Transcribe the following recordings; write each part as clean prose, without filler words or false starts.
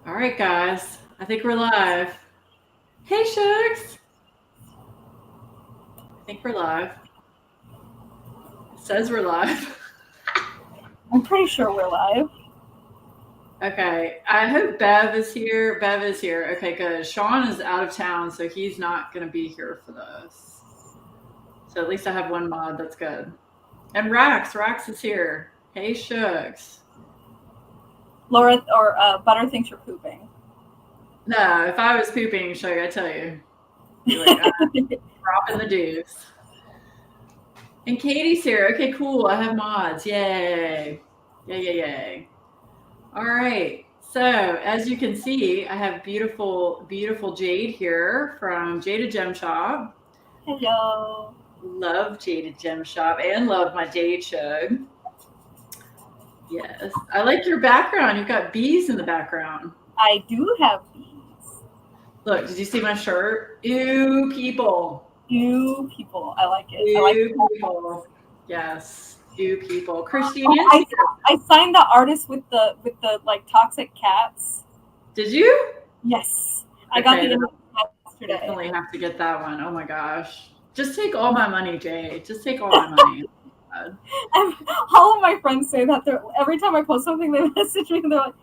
All right, guys. I think we're live. Hey, Shucks. I think we're live. It says we're live. I'm pretty sure we're live. Okay. I hope Bev is here. Bev is here. Okay, good. Sean is out of town, so he's not going to be here for this. So at least I have one mod. That's good. And Rax is here. Hey, Shucks. Laura or Butter thinks you're pooping. No, if I was pooping, Shug, I tell you. Be like, dropping the deuce. And Katie's here. Okay, cool. I have mods. Yay. Yay. All right. So as you can see, I have beautiful Jade here from Jaded Gem Shop. Hello. Love Jaded Gem Shop and love my Jade Shug. Yes. I like your background. You've got bees in the background. I do have bees. Look, did you see my shirt? Ew, people. Ew, people. I like it. Ew, I like people. Yes. Ew, people. Christine, I signed the artist with the like toxic cats. Did you? Yes. I got the image yesterday. Definitely have to get that one. Oh my gosh. Just take all my money, Jay. Just take all my money. All of my friends say that. Every time I post something, they message me and they're like,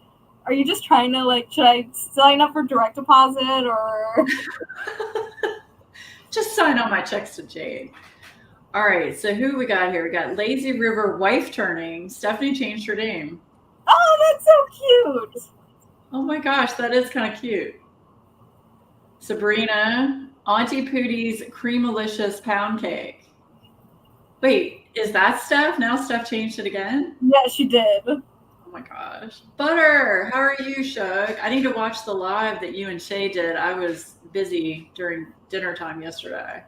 are you just trying to, like, should I sign up for direct deposit or? Just sign all my checks to Jade. All right, so who we got here? We got Lazy River wife turning. Stephanie changed her name. Oh, that's so cute. Oh my gosh, that is kind of cute. Sabrina, Auntie Pootie's Creamalicious Pound Cake. Wait, is that Steph? Now Steph changed it again? Yeah, she did. Oh my gosh. Butter, how are you, Shug? I need to watch the live that you and Shay did. I was busy during dinner time yesterday.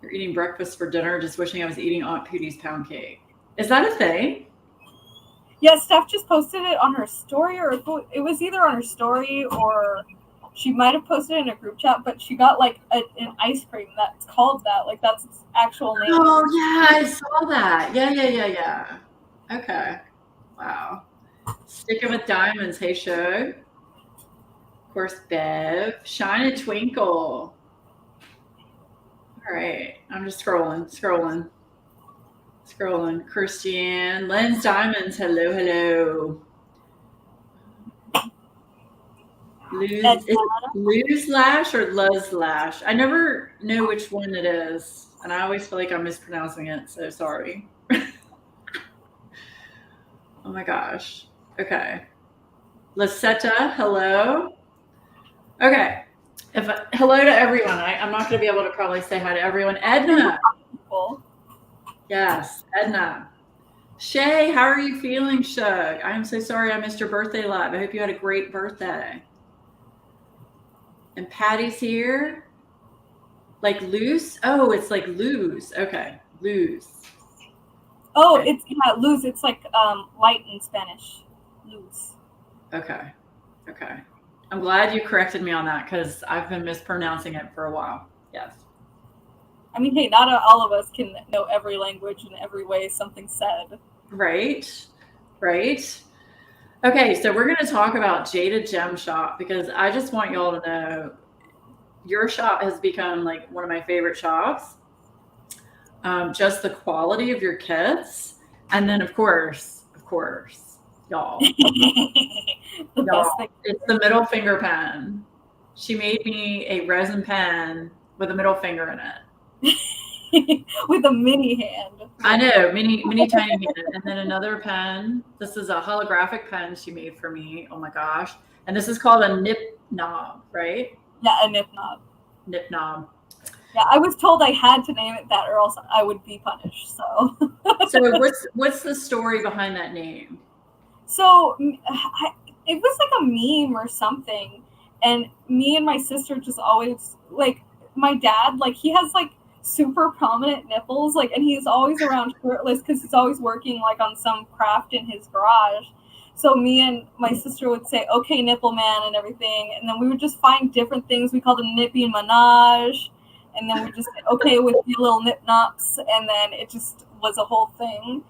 You're eating breakfast for dinner, just wishing I was eating Aunt Pootie's pound cake. Is that a thing? Yeah, Steph just posted it on her story, or it was either on her story or she might have posted it in a group chat, but she got like an ice cream that's called that. Like, that's its actual name. Oh, yeah, I saw that. Yeah. Okay. Wow. Sticking with diamonds. Hey, Shug. Of course, Bev. Shine a twinkle. All right. I'm just scrolling. Christian. Lens Diamonds. Hello. Lose Lash or Luz Lash? I never know which one it is, and I always feel like I'm mispronouncing it, so sorry. Oh my gosh. Okay. Lisetta, hello. Okay. Hello to everyone. I'm not going to be able to probably say hi to everyone. Edna. Yes, Edna. Shay, how are you feeling, Shug? I'm so sorry I missed your birthday live. I hope you had a great birthday. And Patty's here. Like loose? Oh, it's like lose. Okay, lose. Oh, okay. It's lose. It's like light in Spanish. Lose. Okay. I'm glad you corrected me on that because I've been mispronouncing it for a while. Yes. I mean, hey, not all of us can know every language in every way something's said. Right. Okay, so we're going to talk about Jaded Gem Shop because I just want y'all to know your shop has become like one of my favorite shops. Just the quality of your kits. And then, of course, y'all. It's the middle finger pen. She made me a resin pen with a middle finger in it. With a mini hand. I know, mini tiny hand. And then another pen. This is a holographic pen she made for me. Oh my gosh. And this is called a nip knob, right? Yeah, a nip knob. Nip knob. Yeah, I was told I had to name it that or else I would be punished. So what's the story behind that name? So it was like a meme or something. And me and my sister just always, like, my dad, like, he has, like, super prominent nipples, like, and he's always around shirtless because he's always working, like, on some craft in his garage. So me and my sister would say, okay, nipple man and everything. And then we would just find different things. We called them Nippy and Minaj. And then we just say, okay, with your little nip nops. And then it just was a whole thing.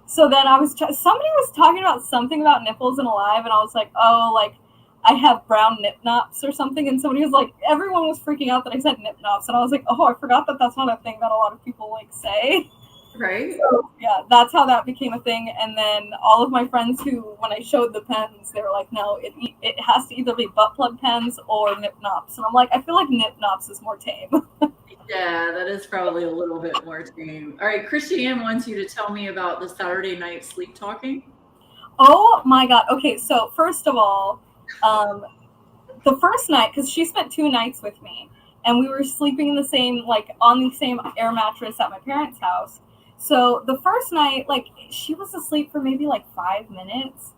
So then somebody was talking about something about nipples in Alive, and I was like, oh, like, I have brown nip nops or something, and somebody was like, everyone was freaking out that I said nip nops, and I was like, oh, I forgot that that's not a thing that a lot of people, like, say. Right. So, yeah, that's how that became a thing, and then all of my friends who, when I showed the pens, they were like, no, it has to either be butt plug pens or nip nops, and I'm like, I feel like nip nops is more tame. Yeah, that is probably a little bit more tame. All right, Christiane wants you to tell me about the Saturday night sleep talking. Oh my god. Okay, so first of all, the first night, because she spent 2 nights with me, and we were sleeping in the same, like, on the same air mattress at my parents' house. So the first night, like, she was asleep for maybe like 5 minutes,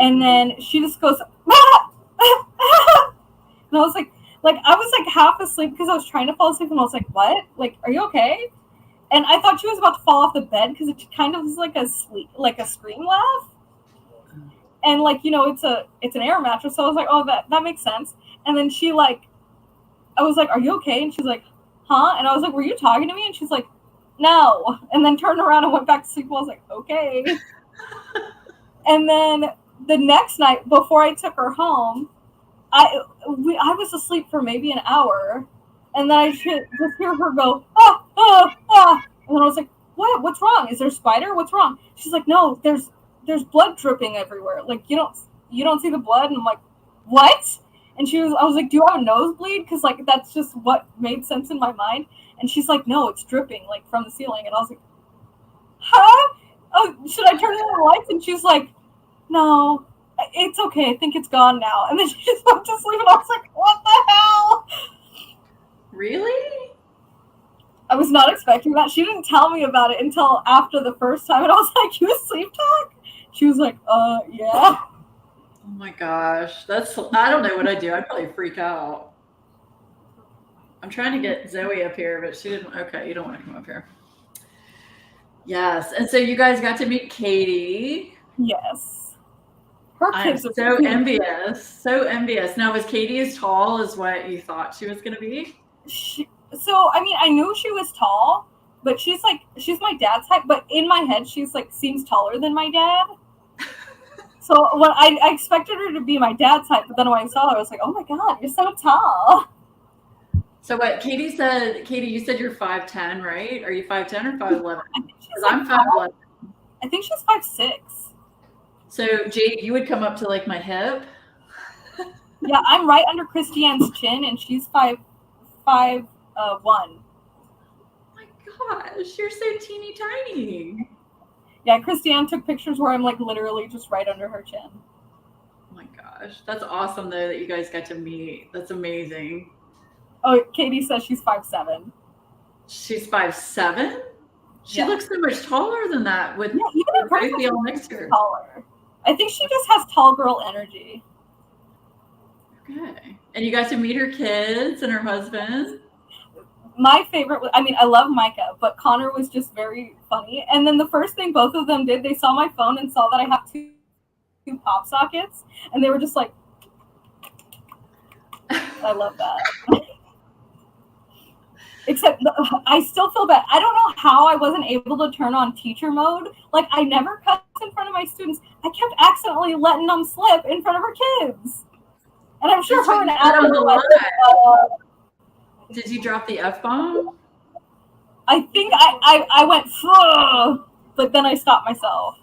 and then she just goes, ah! And I was like I was like half asleep because I was trying to fall asleep, and I was like, what? Like, are you okay? And I thought she was about to fall off the bed because it kind of was like a scream laugh. And like, you know, it's an air mattress, so I was like, oh, that makes sense. And then she like, I was like, are you okay? And she's like, huh? And I was like, were you talking to me? And she's like, no. And then turned around and went back to sleep. I was like, okay. And then the next night, before I took her home, I was asleep for maybe an hour, and then I just hear her go, ah, ah, ah. And then I was like, what? What's wrong? Is there a spider? What's wrong? She's like, no, there's blood dripping everywhere. Like, you don't see the blood? And I'm like, what? And I was like, do you have a nosebleed? Because like, that's just what made sense in my mind. And she's like, no, it's dripping like from the ceiling. And I was like, huh? Oh, should I turn on the lights? And she's like, no, it's okay. I think it's gone now. And then she just went to sleep, and I was like, what the hell? Really? I was not expecting that. She didn't tell me about it until after the first time, and I was like, you sleep talk? She was like, yeah. Oh my gosh. I don't know what I'd do. I'd probably freak out. I'm trying to get Zoe up here, but she didn't. Okay, you don't want to come up here. Yes. And so you guys got to meet Katie. Yes. Her kids I'm so envious. So envious. Now, was Katie as tall as what you thought she was going to be? So, I mean, I knew she was tall, but she's my dad's height, but in my head, she's like, seems taller than my dad. So when I expected her to be my dad's height, but then when I saw her, I was like, oh my God, you're so tall. So what Katie, you said you're 5'10", right? Are you 5'10" or 5'11"? I'm 5'11". I think she's 5'6". So Jade, you would come up to like my hip. Yeah, I'm right under Christiane's chin, and she's 5'1". Oh my gosh, you're so teeny tiny. Yeah, Christiane took pictures where I'm like literally just right under her chin. Oh my gosh, that's awesome though that you guys got to meet. That's amazing. Oh, Katie says she's 5'7". She's 5'7"? She looks so much taller than that with even in person, the all next to her. Taller. I think she just has tall girl energy. Okay. And you got to meet her kids and her husband? My favorite, I mean, I love Micah, but Connor was just very funny. And then the first thing both of them did, they saw my phone and saw that I have two pop sockets, and they were just like, I love that. Except I still feel bad. I don't know how I wasn't able to turn on teacher mode. Like, I never cuss in front of my students. I kept accidentally letting them slip in front of her kids. And I'm sure her and Adam were like, did you drop the F-bomb? I think I went, but then I stopped myself.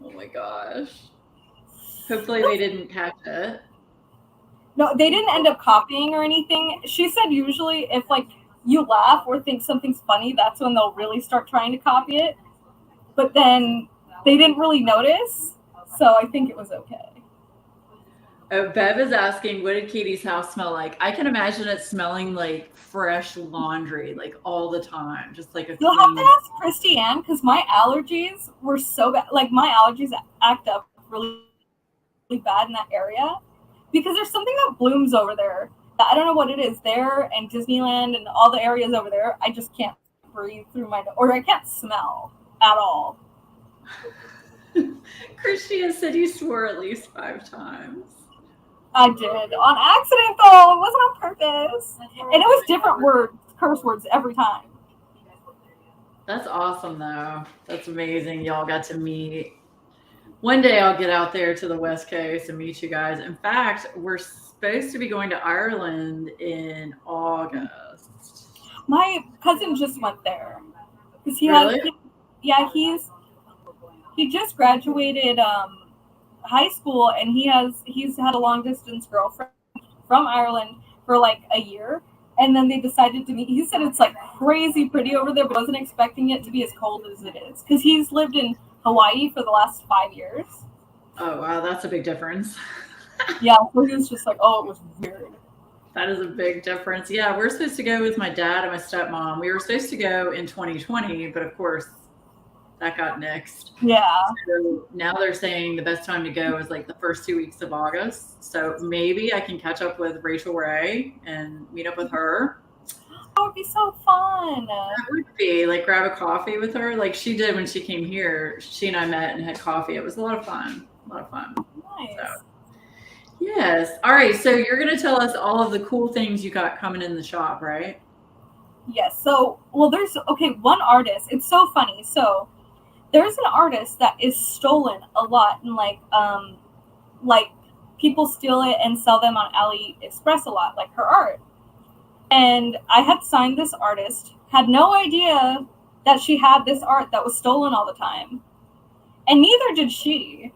Oh my gosh. Hopefully they didn't catch it. No, they didn't end up copying or anything. She said usually if like you laugh or think something's funny, that's when they'll really start trying to copy it. But then they didn't really notice, so I think it was okay. Oh, Bev is asking, what did Katie's house smell like? I can imagine it smelling like fresh laundry, like all the time, just like a. You'll have to ask Christiane because my allergies were so bad. Like my allergies act up really, really bad in that area because there's something that blooms over there. I don't know what it is there and Disneyland and all the areas over there. I just can't breathe through my nose, or I can't smell at all. Christiane said you swore at least 5 times. I did. On accident, though. It wasn't on purpose. And it was different words, curse words, every time. That's awesome, though. That's amazing. Y'all got to meet. One day I'll get out there to the West Coast and meet you guys. In fact, we're supposed to be going to Ireland in August. My cousin just went there because Really? yeah, he just graduated high school, and he's had a long distance girlfriend from Ireland for like a year, and then they decided to meet. He said it's like crazy pretty over there, but wasn't expecting it to be as cold as it is because he's lived in Hawaii for the last 5 years. Oh, wow. That's a big difference. Yeah, so he was just like, oh, it was weird. That is a big difference. Yeah, we're supposed to go with my dad and my stepmom. We were supposed to go in 2020, but of course, that got nixed. Yeah. So now they're saying the best time to go is like the first 2 weeks of August. So maybe I can catch up with Rachel Ray and meet up with her. That would be so fun. That would be like grab a coffee with her, like she did when she came here. She and I met and had coffee. It was a lot of fun. A lot of fun. Nice. So, yes. All right. So you're going to tell us all of the cool things you got coming in the shop, right? Yes. So, well, there's one artist. It's so funny. So, there's an artist that is stolen a lot, and like people steal it and sell them on AliExpress a lot, like her art. And I had signed this artist, had no idea that she had this art that was stolen all the time, and neither did she.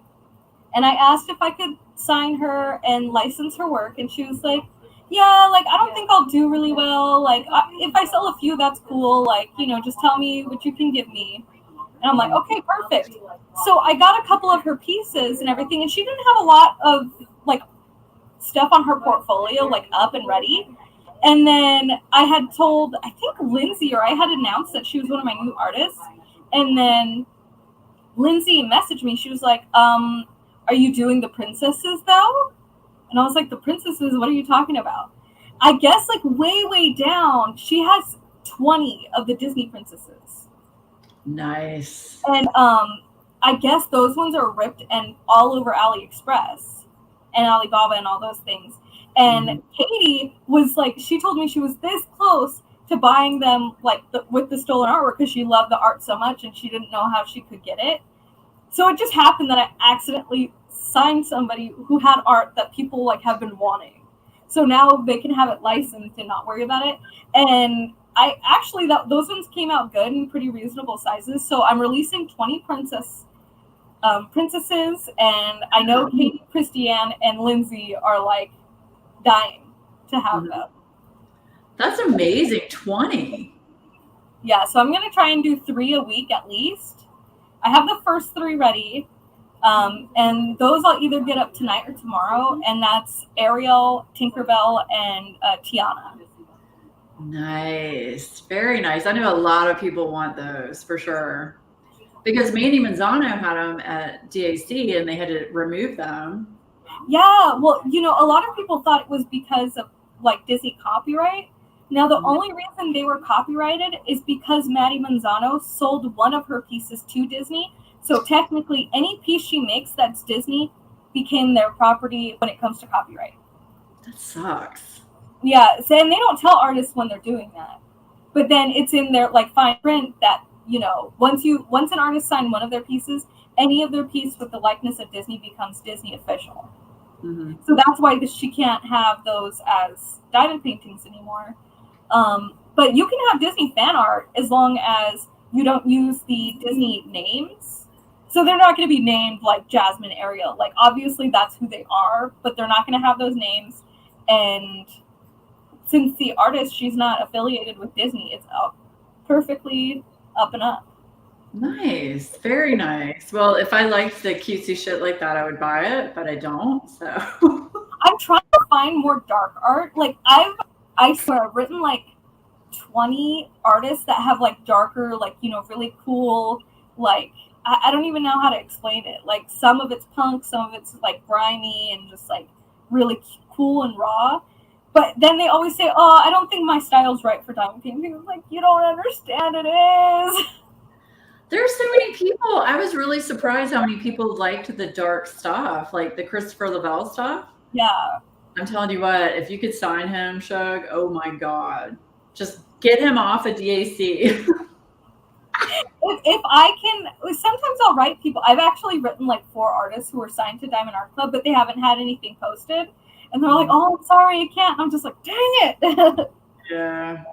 And I asked if I could sign her and license her work, and she was like, yeah, like, I don't think I'll do really well. Like, if I sell a few, that's cool. Like, just tell me what you can give me. And I'm like, okay, perfect. So I got a couple of her pieces and everything, and she didn't have a lot of, like, stuff on her portfolio, like, up and ready. And then I had told, I think Lindsay, or I had announced that she was one of my new artists. And then Lindsay messaged me. She was like, are you doing the princesses, though? And I was like, the princesses? What are you talking about? I guess, like, way down, she has 20 of the Disney princesses. Nice. And I guess those ones are ripped and all over AliExpress and Alibaba and all those things. And Katie was like, she told me she was this close to buying them, like, with the stolen artwork, because she loved the art so much and she didn't know how she could get it. So it just happened that I accidentally signed somebody who had art that people, like, have been wanting. So now they can have it licensed and not worry about it. And I actually, those ones came out good and pretty reasonable sizes. So I'm releasing 20 princesses, and I know Katie, Christiane, and Lindsay are, like, dying to have them. That's amazing. 20. Yeah, so I'm gonna try and do 3 a week at least. I have the first 3 ready, and those I'll either get up tonight or tomorrow. And that's Ariel, Tinkerbell, and Tiana. Nice. Very nice. I know a lot of people want those for sure. Because Mandy Manzano had them at DAC and they had to remove them. Yeah, well, a lot of people thought it was because of, like, Disney copyright. Now, the only reason they were copyrighted is because Maddie Manzano sold one of her pieces to Disney. So technically, any piece she makes that's Disney became their property when it comes to copyright. That sucks. Yeah, so, and they don't tell artists when they're doing that. But then it's in their, like, fine print that, once an artist signed one of their pieces, any of their piece with the likeness of Disney becomes Disney official. Mm-hmm. So that's why she can't have those as diamond paintings anymore. But you can have Disney fan art as long as you don't use the Disney names. So they're not going to be named like Jasmine, Ariel. Like, obviously that's who they are, but they're not going to have those names. And since the artist, she's not affiliated with Disney, it's perfectly up and up. Nice. Very nice. Well, if I liked the cutesy shit like that, I would buy it, but I don't. So I'm trying to find more dark art. Like, I swear I've written like 20 artists that have like darker, like, really cool, like, I don't even know how to explain it. Like, some of it's punk, some of it's like grimy and just like really cool and raw. But then they always say, oh, I don't think my style's right for diamond painting. I'm like, you don't understand, it is. There's so many people. I was really surprised how many people liked the dark stuff, like the Christopher Lavelle stuff. Yeah. I'm telling you what, if you could sign him, Shug, oh my God. Just get him off a DAC. if I can, sometimes I'll write people. I've actually written like 4 artists who are signed to Diamond Art Club, but they haven't had anything posted. And they're like, oh, I'm sorry, I can't. And I'm just like, dang it.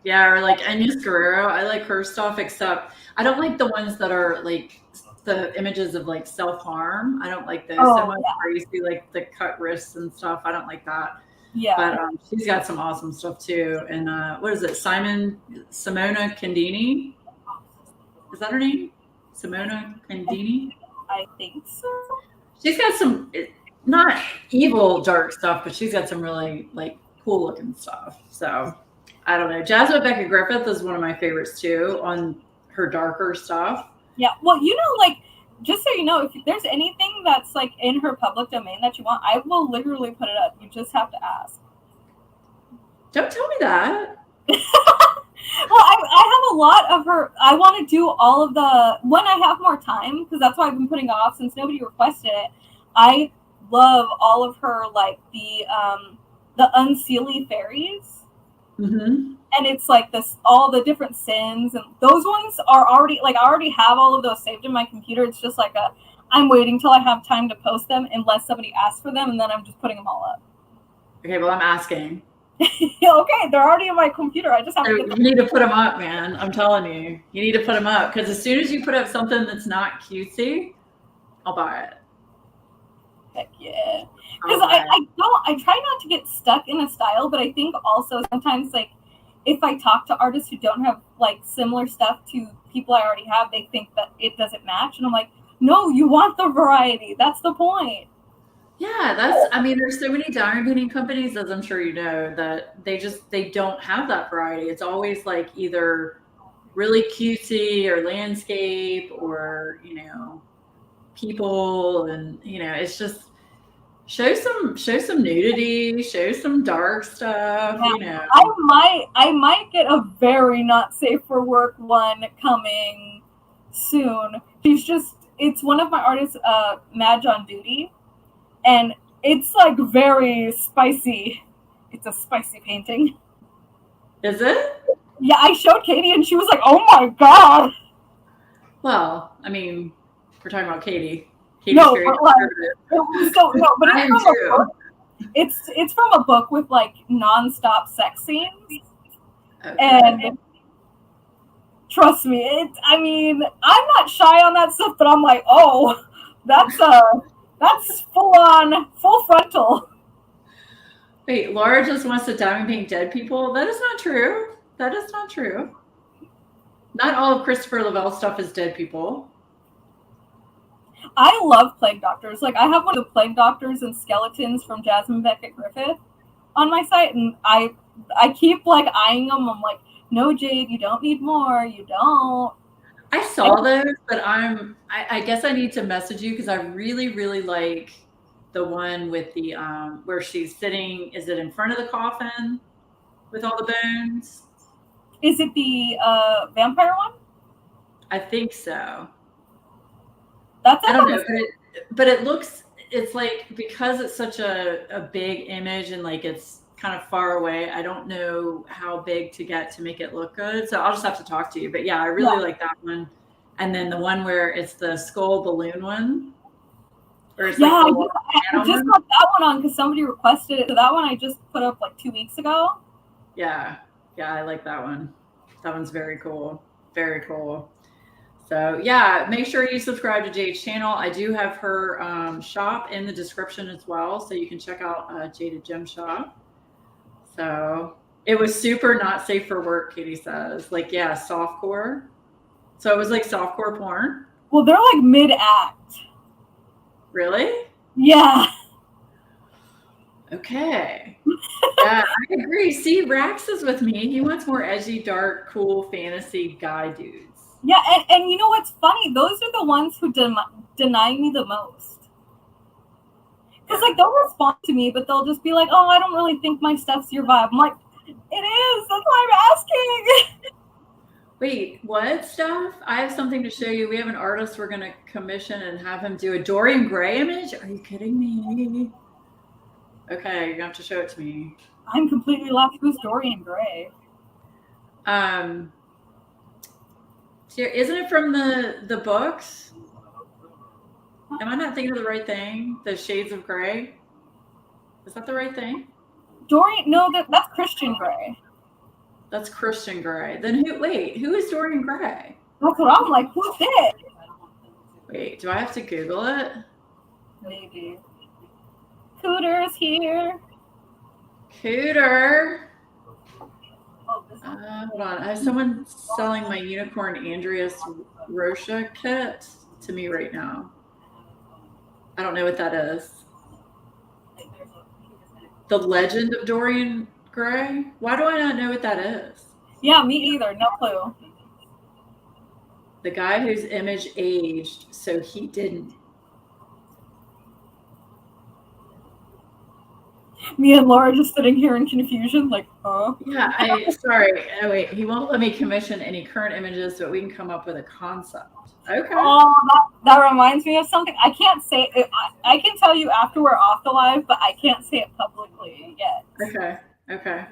Yeah, or like Agnes Guerrero. I like her stuff, except I don't like the ones that are like the images of like self-harm. I don't like those so much. Where you see like the cut wrists and stuff. I don't like that. Yeah. But she's got some awesome stuff too. And what is it? Simona Candini? Is that her name? Simona Candini? I think so. She's got some not evil dark stuff, but she's got some really like cool looking stuff. So I don't know. Jasmine Becca Griffith is one of my favorites too on her darker stuff. Yeah. Well, you know, like, just so you know, if there's anything that's like in her public domain that you want, I will literally put it up. You just have to ask. Don't tell me that. Well, I have a lot of her. I want to do all of the, when I have more time, because that's why I've been putting it off since nobody requested it. I love all of her, like the Unseelie fairies. Mm-hmm. And it's like this, all the different sins, and those ones are already, like, I already have all of those saved in my computer. It's just like I'm waiting till I have time to post them unless somebody asks for them, and then I'm just putting them all up. Okay, well, I'm asking. Okay, they're already in my computer. I just have to get them. You need to put them up, man. I'm telling you. You need to put them up, because as soon as you put up something that's not cutesy, I'll buy it. Heck yeah. Because I try not to get stuck in a style, but I think also sometimes, like, if I talk to artists who don't have like similar stuff to people I already have, they think that it doesn't match. And I'm like, no, you want the variety. That's the point. Yeah, I mean, there's so many diamond painting companies, as I'm sure you know, that they don't have that variety. It's always like either really cutesy or landscape or, you know, people, and, you know, it's just show some nudity, show some dark stuff, you know. I might get a very not safe for work one coming soon. It's one of my artists, Madge on Duty, and it's like very spicy. It's a spicy painting. Is it? Yeah, I showed Katie and she was like, oh my god. Well, I mean, we're talking about Katie. No, but it's from a book. It's from a book with like non-stop sex scenes. Okay. And trust me, I mean, I'm not shy on that stuff, but I'm like, oh, that's full frontal. Wait, Laura just wants to diamond paint dead people? That is not true. That is not true. Not all of Christopher Lavelle's stuff is dead people. I love plague doctors. Like, I have one of the plague doctors and skeletons from Jasmine Beckett Griffith on my site, and I keep like eyeing them. I'm like, no, Jade, you don't need more. You don't. I saw those, but I guess I need to message you because I really, really like the one with the where she's sitting. Is it in front of the coffin with all the bones? Is it the vampire one? I think so. I don't know, but it looks, it's like, because it's such a big image and like it's kind of far away, I don't know how big to get to make it look good. So I'll just have to talk to you. But yeah, I really like that one. And then the one where it's the skull balloon one. Or it's I just got that one on because somebody requested it. So that one I just put up like 2 weeks ago. Yeah, I like that one. That one's very cool. Very cool. So yeah, make sure you subscribe to Jade's channel. I do have her shop in the description as well, so you can check out Jaded Gem Shop. So it was super not safe for work, Katie says. Like, yeah, softcore. So it was like softcore porn. Well, they're like mid-act. Really? Yeah. Okay. Yeah, I agree. See, Rax is with me. He wants more edgy, dark, cool fantasy guy dudes. Yeah, and you know what's funny? Those are the ones who deny me the most. Because, like, they'll respond to me, but they'll just be like, oh, I don't really think my stuff's your vibe. I'm like, it is. That's why I'm asking. Wait, what stuff? I have something to show you. We have an artist we're going to commission and have him do a Dorian Gray image. Are you kidding me? Okay, you're going to have to show it to me. I'm completely lost. Who's Dorian Gray? Isn't it from the books? Am I not thinking of the right thing? The Shades of Grey? Is that the right thing? Dorian, no, that's Christian Grey. That's Christian Grey. Then who is Dorian Gray? That's what I'm like, who's it? Wait, do I have to Google it? Maybe. Cooter's here. Cooter. Hold on. I have someone selling my Unicorn Andreas Rocha kit to me right now. I don't know what that is. The Legend of Dorian Gray? Why do I not know what that is? Yeah, me either. No clue. The guy whose image aged, so he didn't. Me and Laura just sitting here in confusion, like, huh? Yeah, sorry. Oh, wait, he won't let me commission any current images, but we can come up with a concept. Okay. Oh, that reminds me of something. I can't say it. I can tell you after we're off the live, but I can't say it publicly yet. Okay.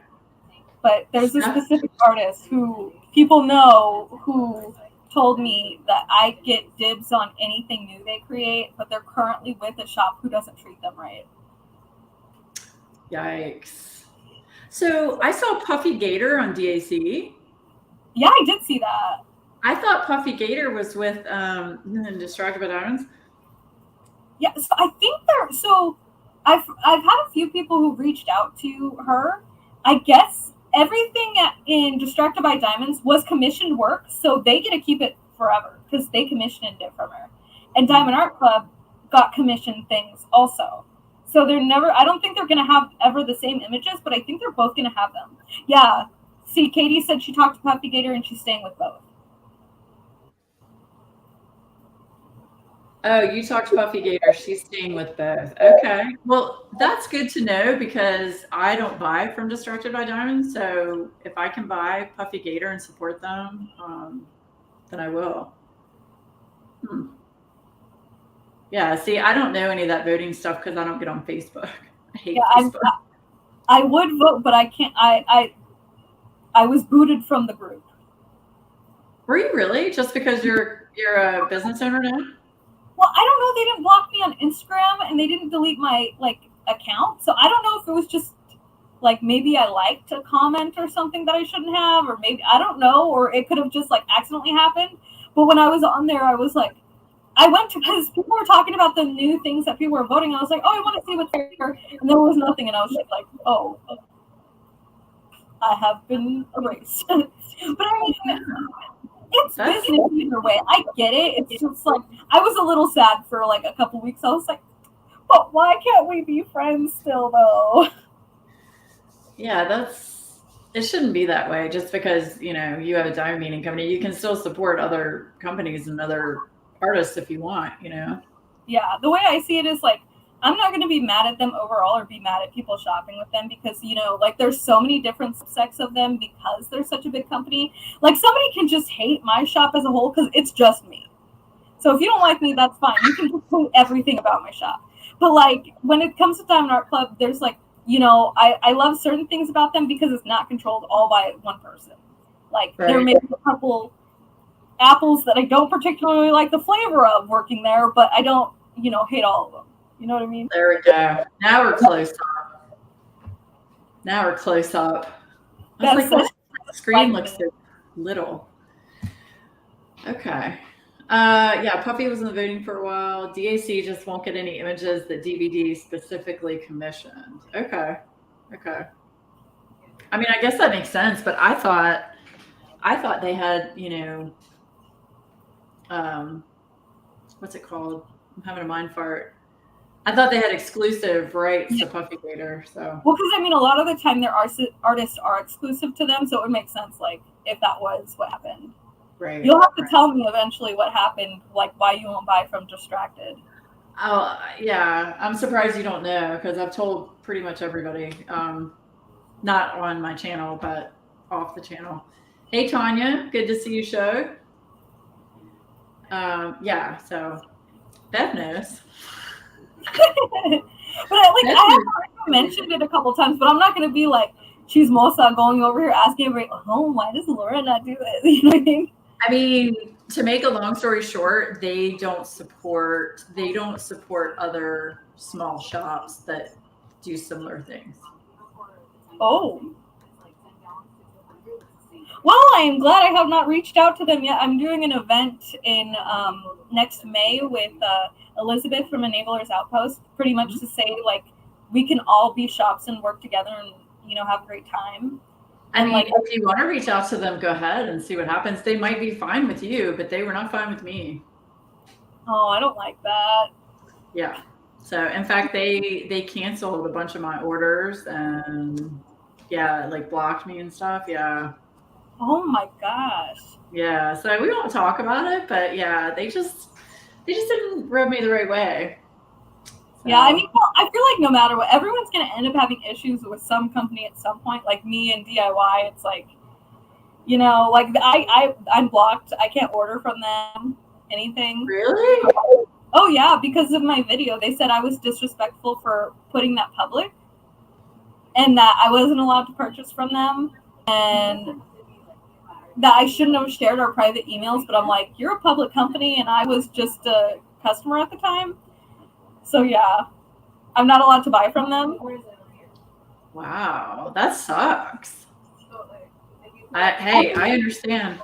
But there's a specific artist who people know who told me that I get dibs on anything new they create, but they're currently with a shop who doesn't treat them right. Yikes. So I saw Puffy Gator on DAC. Yeah, I did see that. I thought Puffy Gator was with Distracted by Diamonds. Yeah, so I think I've had a few people who reached out to her. I guess everything in Distracted by Diamonds was commissioned work, so they get to keep it forever because they commissioned it from her. And Diamond Art Club got commissioned things also. So I don't think they're going to have ever the same images, but I think they're both going to have them. Yeah. See, Katie said she talked to Puffy Gator and she's staying with both. Oh, you talked to Puffy Gator. She's staying with both. Okay. Well, that's good to know because I don't buy from Distracted by Diamonds. So if I can buy Puffy Gator and support them, then I will. Yeah, see, I don't know any of that voting stuff because I don't get on Facebook. I hate Facebook. I would vote, but I can't. I was booted from the group. Were you really? Just because you're a business owner now? Well, I don't know. They didn't block me on Instagram and they didn't delete my account. So I don't know if it was just maybe I liked a comment or something that I shouldn't have, or maybe I don't know, or it could have just accidentally happened. But when I was on there, I was like, I went to because people were talking about the new things that people were voting. I was like, oh, I want to see what's there, and there was nothing, and I was just like, oh, I have been erased. But I mean, it's business either way. I get it. It's just I was a little sad for a couple weeks. I was like, but why can't we be friends still though? Yeah, it shouldn't be that way. Just because you have a diamond meeting company, you can still support other companies and other artists if you want, Yeah, the way I see it is I'm not going to be mad at them overall or be mad at people shopping with them because there's so many different sects of them because they're such a big company. Somebody can just hate my shop as a whole because it's just me. So if you don't like me, that's fine. You can just hate everything about my shop. But when it comes to Diamond Art Club, there's I love certain things about them because it's not controlled all by one person. Right. There may be a couple apples that I don't particularly like the flavor of working there, but I don't, hate all of them. You know what I mean? There we go. Now we're close up. I was like, the screen looks so little. Okay. Yeah, Puffy was in the voting for a while. DAC just won't get any images that DVD specifically commissioned. Okay. I mean, I guess that makes sense, but I thought they had, what's it called? I'm having a mind fart. I thought they had exclusive rights to Puffy Gator. So well, because a lot of the time their artists are exclusive to them, so it would make sense if that was what happened. Right. You'll have to tell me eventually what happened, why you won't buy from Distracted. Oh yeah, I'm surprised you don't know because I've told pretty much everybody. Not on my channel, but off the channel. Hey Tanya, good to see you, show. Yeah, so Beth knows. But I have mentioned it a couple times, but I'm not going to be chismosa going over here asking everybody, oh, why does Laura not do this? You know what I mean? I mean, to make a long story short, they don't support other small shops that do similar things. Oh. Well, I am glad I have not reached out to them yet. I'm doing an event in next May with Elizabeth from Enablers Outpost, pretty much to say, like, we can all be shops and work together and, you know, have a great time. I mean, if you want to reach out to them, go ahead and see what happens. They might be fine with you, but they were not fine with me. Oh, I don't like that. Yeah. So, in fact, they canceled a bunch of my orders and, yeah, like blocked me and stuff. Yeah. Oh my gosh. Yeah. So we won't talk about it, but yeah, they just didn't rub me the right way. So. Yeah, I mean, well, I feel like no matter what, everyone's going to end up having issues with some company at some point. Like me and DIY, it's like, you know, like I'm blocked. I can't order from them anything. Really? Oh yeah, because of my video. They said I was disrespectful for putting that public and that I wasn't allowed to purchase from them and that I shouldn't have shared our private emails. But I'm like, you're a public company and I was just a customer at the time. So yeah, I'm not allowed to buy from them. Wow, that sucks. I understand.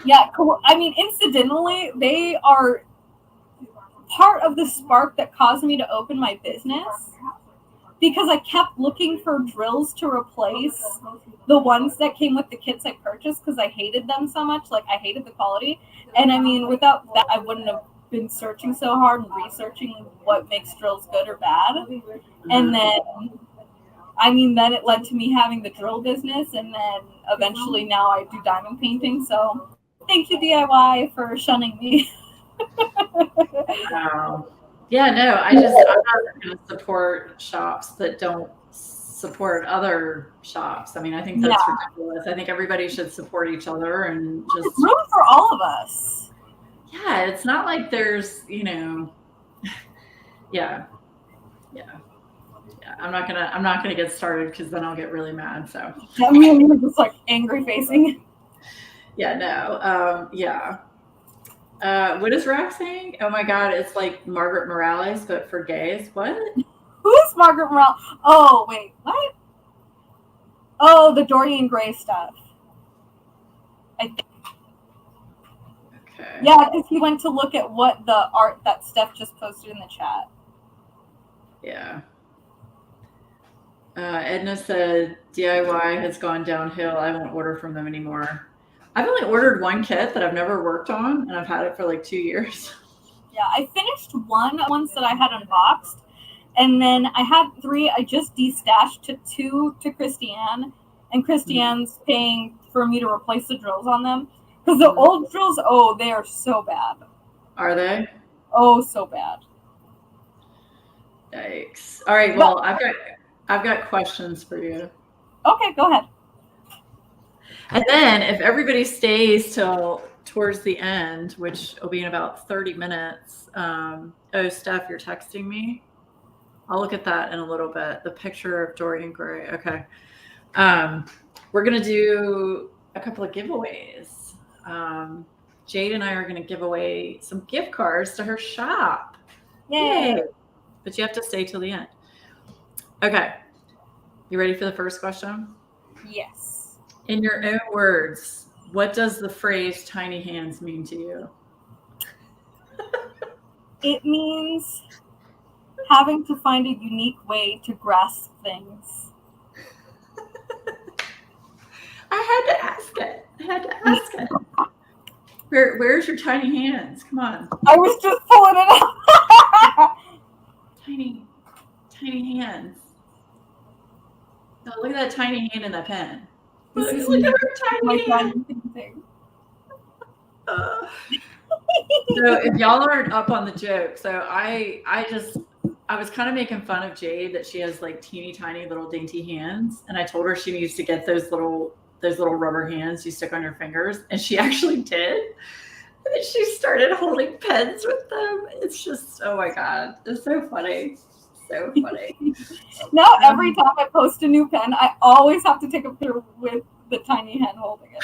Yeah, I mean, incidentally, they are part of the spark that caused me to open my business because I kept looking for drills to replace the ones that came with the kits I purchased because I hated them so much. Like, I hated the quality. And I mean, without that, I wouldn't have been searching so hard and researching what makes drills good or bad. And then, I mean, then it led to me having the drill business, and then eventually now I do diamond painting. So thank you, DIY, for shunning me. Wow. Yeah, no, I'm not going to support shops that don't support other shops. I mean, I think that's ridiculous. I think everybody should support each other and just room for all of us. Yeah, it's not like there's, you know, yeah. I'm not gonna get started because then I'll get really mad. So yeah, we're just like angry facing. Yeah, no, yeah. What is Rack saying? Oh my God, it's like Margaret Morales, but for gays. What? Who's Margaret Morales? Oh wait, what? Oh, the Dorian Gray stuff. I think. Okay. Yeah, because he went to look at what the art that Steph just posted in the chat. Yeah. Edna said DIY has gone downhill. I won't order from them anymore. I've only ordered one kit that I've never worked on, and I've had it for like 2 years. Yeah, I finished once that I had unboxed, and then I had 3 I just destashed to 2 to Christiane, and Christiane's paying for me to replace the drills on them. Because the old drills, they are so bad. Are they? Oh, so bad. Yikes. All right, well, I've got questions for you. Okay, go ahead. And then if everybody stays till towards the end, which will be in about 30 minutes. Steph, you're texting me. I'll look at that in a little bit. The picture of Dorian Gray. Okay. We're going to do a couple of giveaways. Jade and I are going to give away some gift cards to her shop. Yay. But you have to stay till the end. Okay. You ready for the first question? Yes. In your own words, what does the phrase tiny hands mean to you? It means having to find a unique way to grasp things. I had to ask it. Where's your tiny hands? Come on. I was just pulling it up. Tiny hands. Oh, look at that tiny hand in that pen. Look at her tiny hand. So if y'all aren't up on the joke, so I was kind of making fun of Jade that she has like teeny tiny little dainty hands, and I told her she needs to get those little rubber hands you stick on your fingers, and she actually did. And then she started holding pens with them. It's just, oh my God, it's so funny. So funny. Now every time I post a new pen, I always have to take a picture with the tiny hand holding it.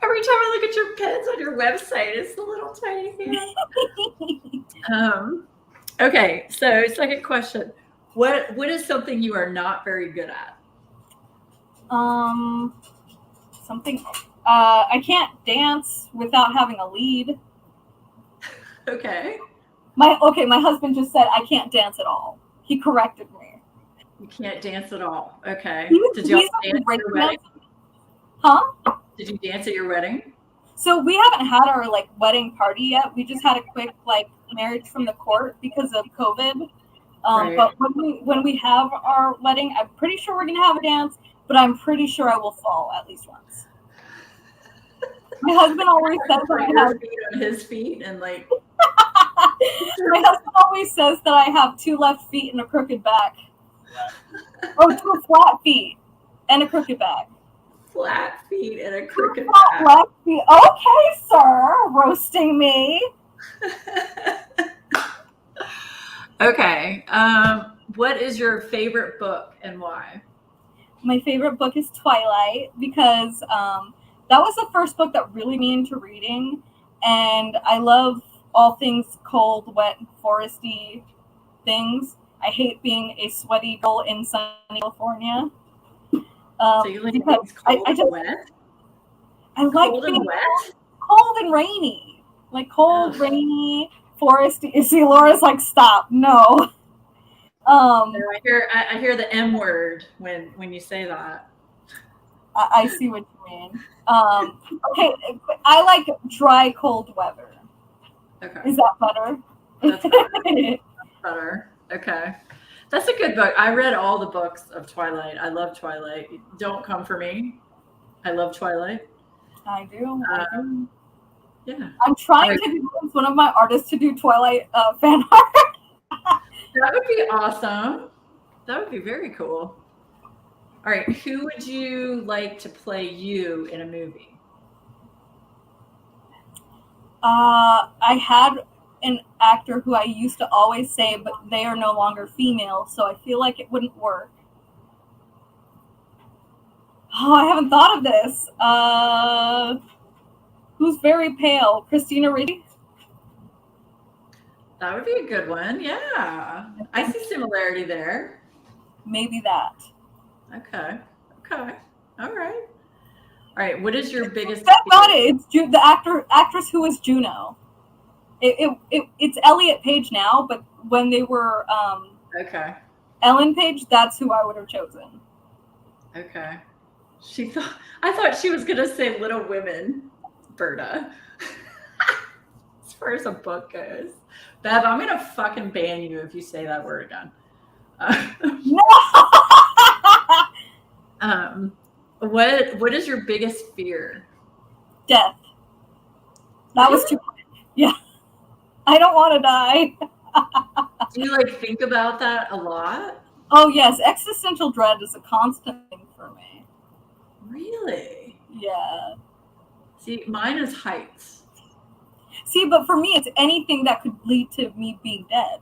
Every time I look at your pets on your website, it's the little tiny hand. Okay, so second question. What is something you are not very good at? Something. I can't dance without having a lead. Okay. My husband just said I can't dance at all. He corrected me. You can't dance at all. Okay. Did He's y'all a dance at great your wedding? Huh? Did you dance at your wedding? So we haven't had our like wedding party yet. We just had a quick like marriage from the court because of COVID. Right. But when we have our wedding, I'm pretty sure we're gonna have a dance. But I'm pretty sure I will fall at least once. My husband always says that I have feet on his feet and like. My husband always says that I have 2 left feet and a crooked back. Oh, 2 flat feet and a crooked back. Flat feet and a crooked back. Flat feet. Okay, sir, roasting me. Okay. What is your favorite book and why? My favorite book is Twilight because that was the first book that really me into reading, and I love all things cold, wet, foresty things. I hate being a sweaty girl in sunny California. So you like things cold and wet? I like cold and wet? Cold and rainy. Like cold, rainy, foresty. See, Laura's like, stop. No. I hear the M word when you say that. I see what you mean. Okay, I like dry, cold weather. Okay. Is that better? That's better. That's better. Okay. That's a good book. I read all the books of Twilight. I love Twilight. Don't come for me. I love Twilight. I do. Yeah. I'm trying to convince one of my artists to do Twilight fan art. That would be awesome. That would be very cool. All right. Who would you like to play you in a movie? I had an actor who I used to always say, but they are no longer female, so I feel like it wouldn't work. Oh, I haven't thought of this. Who's very pale? Christina Ricci? That would be a good one. Yeah. I see similarity there. Maybe that. Okay. All right. What is your biggest? Got it. It's the actress who was Juno. It's Elliot Page now, but when they were okay. Ellen Page, that's who I would have chosen. Okay. I thought she was gonna say Little Women, Berta. As far as a book goes. Bev, I'm gonna fucking ban you if you say that word again. No. What is your biggest fear? Death. That was too quick. Yeah. I don't want to die. Do you like think about that a lot? Oh yes, existential dread is a constant thing for me. Really? Yeah. See, mine is heights. See, but for me, it's anything that could lead to me being dead.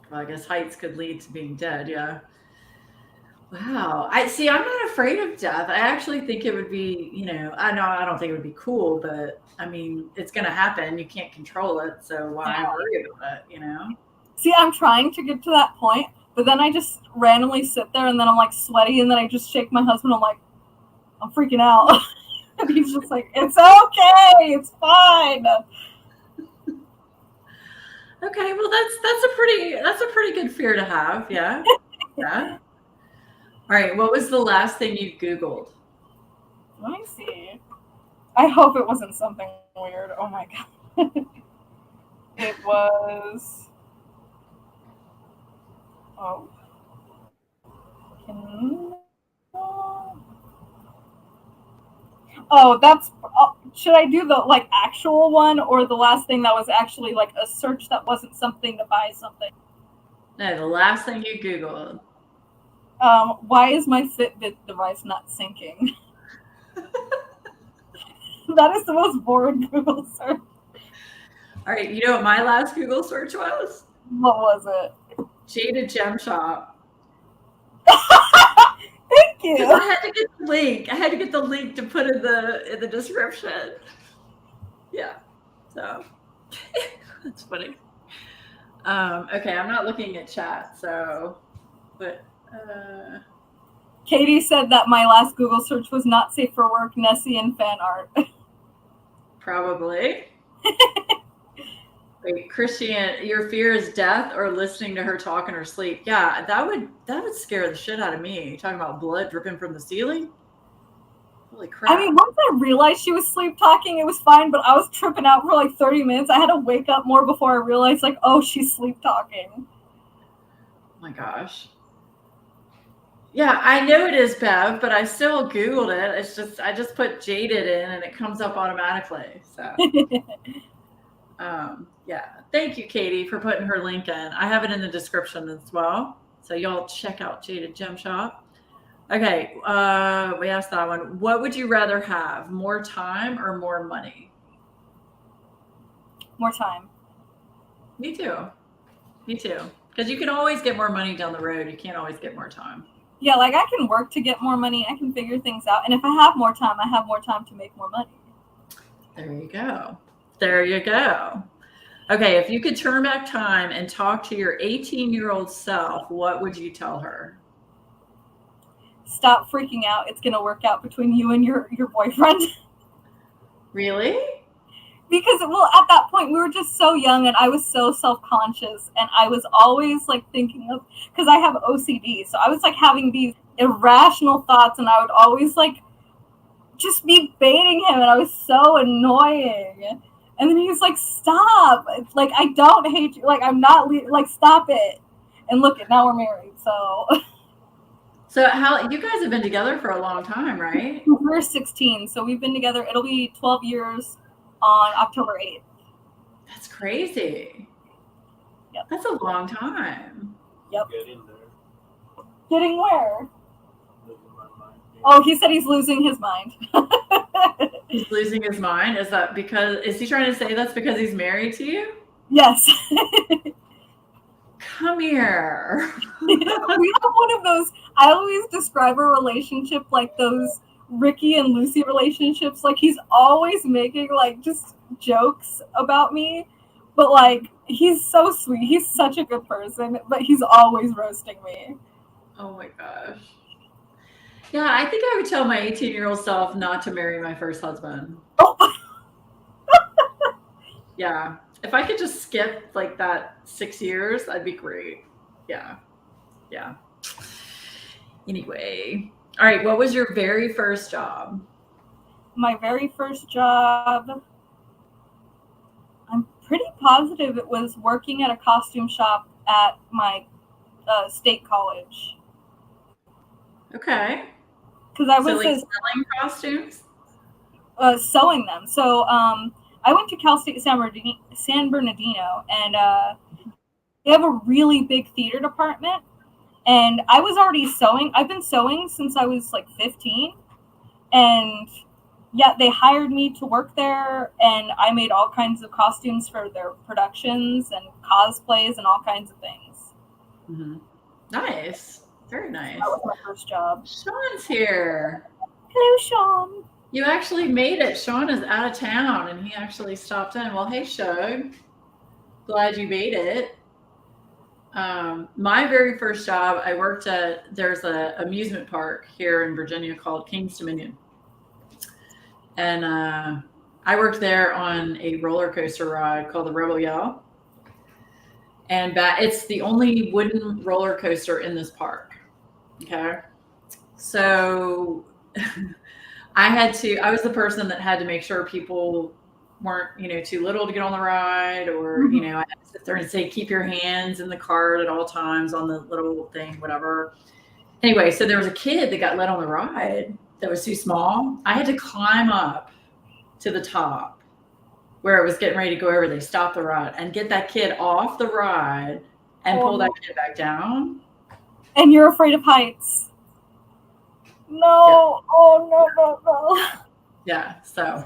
Well, I guess heights could lead to being dead, yeah. Wow. I'm not afraid of death. I actually think it would be, I don't think it would be cool, but I mean, it's going to happen. You can't control it. So why worry about it, See, I'm trying to get to that point, but then I just randomly sit there and then I'm like sweaty and then I just shake my husband. I'm like, I'm freaking out. And he's just like, it's okay. It's fine. Okay. Well, that's a pretty good fear to have. Yeah. Yeah. All right. What was the last thing you Googled? Let me see. I hope it wasn't something weird. Oh my God. It was. Oh. Oh, that's. Should I do the actual one or the last thing that was actually like a search that wasn't something to buy something? No, the last thing you Googled. Why is my Fitbit device not syncing? That is the most boring Google search. All right, you know what my last Google search was? What was it? Jaded Gem Shop. Thank you. I had to get the link. I had to get the link to put in the description. Yeah. So that's funny. Okay, I'm not looking at chat, so but Katie said that my last Google search was not safe for work, Nessie and fan art. probably. Wait, Christian, your fear is death or listening to her talk in her sleep. Yeah, that would scare the shit out of me. You're talking about blood dripping from the ceiling? Holy crap. I mean, once I realized she was sleep talking, it was fine, but I was tripping out for like 30 minutes. I had to wake up more before I realized, like, oh, she's sleep talking. Oh my gosh. Yeah, I know it is Bev, but I still Googled it. It's just, I just put Jaded in and it comes up automatically. So, yeah. Thank you, Katie, for putting her link in. I have it in the description as well. So y'all check out Jaded Gem Shop. Okay, we asked that one. What would you rather have, more time or more money? More time. Me too. Me too. Because you can always get more money down the road. You can't always get more time. Yeah, like I can work to get more money. I can figure things out. And if I have more time, I have more time to make more money. There you go. There you go. Okay, if you could turn back time and talk to your 18-year-old self, what would you tell her? Stop freaking out. It's going to work out between you and your boyfriend. Really? Because, well, at that point, we were just so young and I was so self-conscious. And I was always, like, thinking of, because I have OCD. So I was, like, having these irrational thoughts. And I would always, like, just be baiting him. And I was so annoying. And then he was like, stop. It's like, I don't hate you. Like, I'm not, like, stop it. And look, now we're married. So... So how you guys have been together for a long time, right? We're 16, so we've been together. It'll be 12 years on October 8th. That's crazy. Yep. That's a long time. Yep. Getting there. Getting where? Losing my mind. Oh, he said he's losing his mind. He's losing his mind? Is that because, is he trying to say that's because he's married to you? Yes. Come here. We have one of those, I always describe a relationship like those Ricky and Lucy relationships. Like, he's always making, like, just jokes about me. But, like, he's so sweet. He's such a good person. But he's always roasting me. Oh, my gosh. Yeah, I think I would tell my 18-year-old self not to marry my first husband. Oh. Yeah. If I could just skip, like, that 6 years, that'd be great. Yeah. Yeah. Anyway. All right. What was your very first job? My very first job, I'm pretty positive it was working at a costume shop at my state college. Okay. Because I was so, like, selling costumes? Sewing them. So I went to Cal State San Bernardino, and they have a really big theater department. And I was already sewing. I've been sewing since I was like 15. And yeah, they hired me to work there, and I made all kinds of costumes for their productions and cosplays and all kinds of things. Mm-hmm. Nice. Very nice. That was my first job. Sean's here. Hello, Sean. You actually made it. Sean is out of town, and he actually stopped in. Well, hey, Shug. Glad you made it. My very first job, I worked at, there's an amusement park here in Virginia called King's Dominion. And I worked there on a roller coaster ride called the Rebel Yell. And it's the only wooden roller coaster in this park. Okay. So I was the person that had to make sure people weren't, too little to get on the ride, or, I had to sit there and say, keep your hands in the cart at all times on the little thing, whatever. Anyway, so there was a kid that got let on the ride that was too small. I had to climb up to the top where it was getting ready to go over. They stopped the ride and get that kid off the ride and pull that kid back down. And you're afraid of heights. No. Yeah. Oh, no. Yeah. So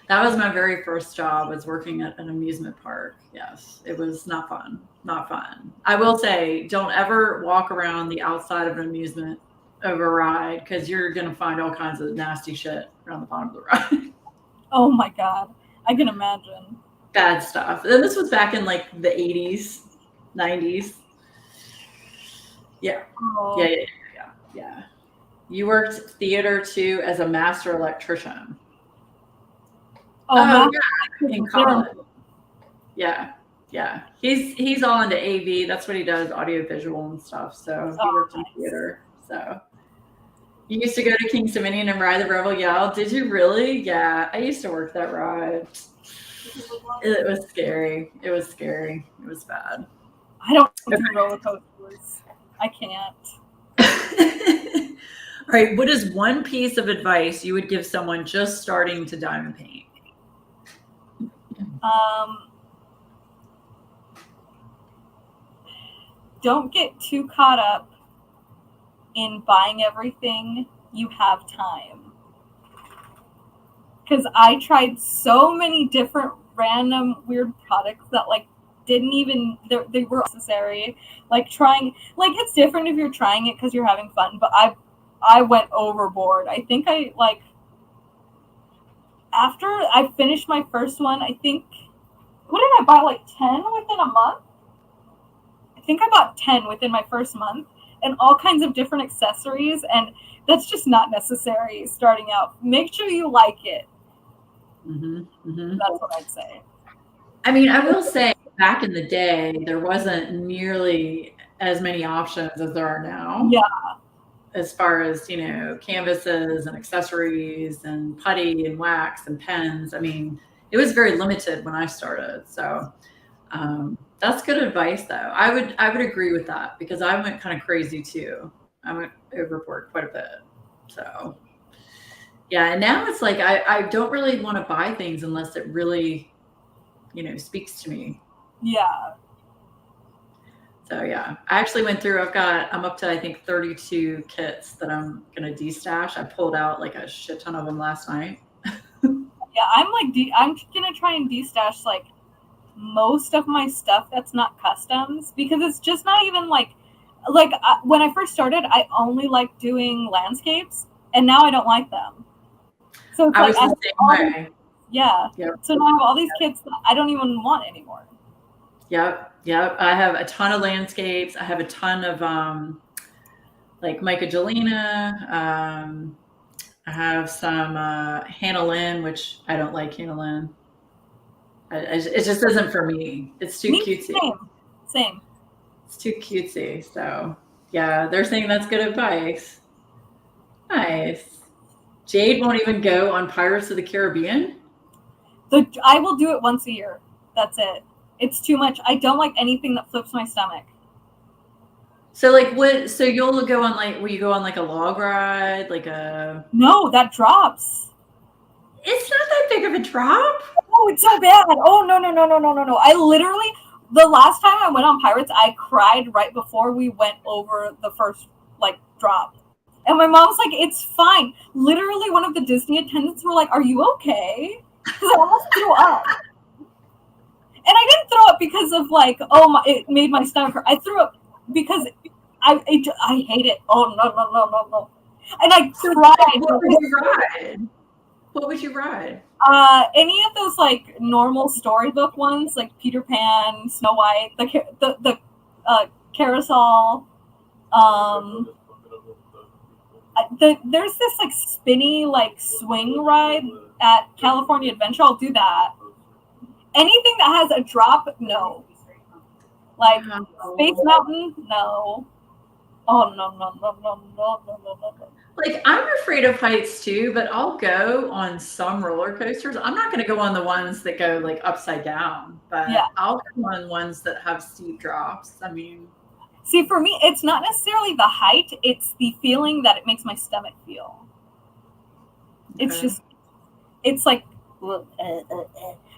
that was my very first job, was working at an amusement park. Yes. It was not fun. Not fun. I will say, don't ever walk around the outside of an amusement of a ride because you're going to find all kinds of nasty shit around the bottom of the ride. Oh my God. I can imagine. Bad stuff. And this was back in like the 80s, 90s. Yeah. Oh. Yeah. You worked theater too as a master electrician. Oh, yeah, in college. Yeah. He's all into AV. That's what he does, audio visual and stuff. So he worked in theater. So you used to go to King's Dominion and ride the Rebel Yell. Did you really? Yeah, I used to work that ride. It was scary. It was bad. I don't do roller coasters. I can't. All right. What is one piece of advice you would give someone just starting to diamond paint? Don't get too caught up in buying everything. You have time. Because I tried so many different random weird products that like didn't even, they were necessary. Like trying, like it's different if you're trying it because you're having fun, but I went overboard. I think I like, after I finished my first one, I think, what did I buy, like 10 within a month? I think I bought 10 within my first month and all kinds of different accessories, and that's just not necessary starting out. Make sure you like it. That's what I'd say. I mean, I will say back in the day, there wasn't nearly as many options as there are now. Yeah. As far as, you know, canvases and accessories and putty and wax and pens. I mean, it was very limited when I started. So that's good advice, though. I would agree with that because I went kind of crazy too. I went overboard quite a bit. So yeah, and now it's like I don't really want to buy things unless it really, you know, speaks to me. Yeah. So yeah, I actually went through. I'm up to I think 32 kits that I'm gonna destash. I pulled out like a shit ton of them last night. Yeah, I'm gonna try and destash like most of my stuff that's not customs because it's just not even like when I first started, I only liked doing landscapes, and now I don't like them. So it's I was the same way. Yeah. Yep. So now I have all these kits that I don't even want anymore. Yep. I have a ton of landscapes. I have a ton of like Micah Jelena. I have some Hannah Lynn, which I don't like Hannah Lynn. It just isn't for me. It's too cutesy. Same. It's too cutesy. So yeah, they're saying that's good advice. Nice. Jade won't even go on Pirates of the Caribbean? I will do it once a year. That's it. It's too much. I don't like anything that flips my stomach. So like what? So you'll go on like, will you go on like a log ride? Like a... No, that drops. It's not that big of a drop. Oh, it's so bad. Oh, no. I literally, the last time I went on Pirates, I cried right before we went over the first like drop. And my mom's like, it's fine. Literally, one of the Disney attendants were like, are you okay? Because I almost threw up. And I didn't throw up because of like, it made my stomach hurt. I threw up because I hate it. Oh, no. And I cried. What would you ride? What would you ride? Any of those like normal storybook ones, like Peter Pan, Snow White, the carousel. There's this like spinny like swing ride at California Adventure. I'll do that. Anything that has a drop, no. Like Space Mountain, no. Oh no. Like I'm afraid of heights too, but I'll go on some roller coasters. I'm not going to go on the ones that go like upside down, but yeah. I'll go on ones that have steep drops. I mean, see, for me, it's not necessarily the height; it's the feeling that it makes my stomach feel. Okay. It's just, it's like.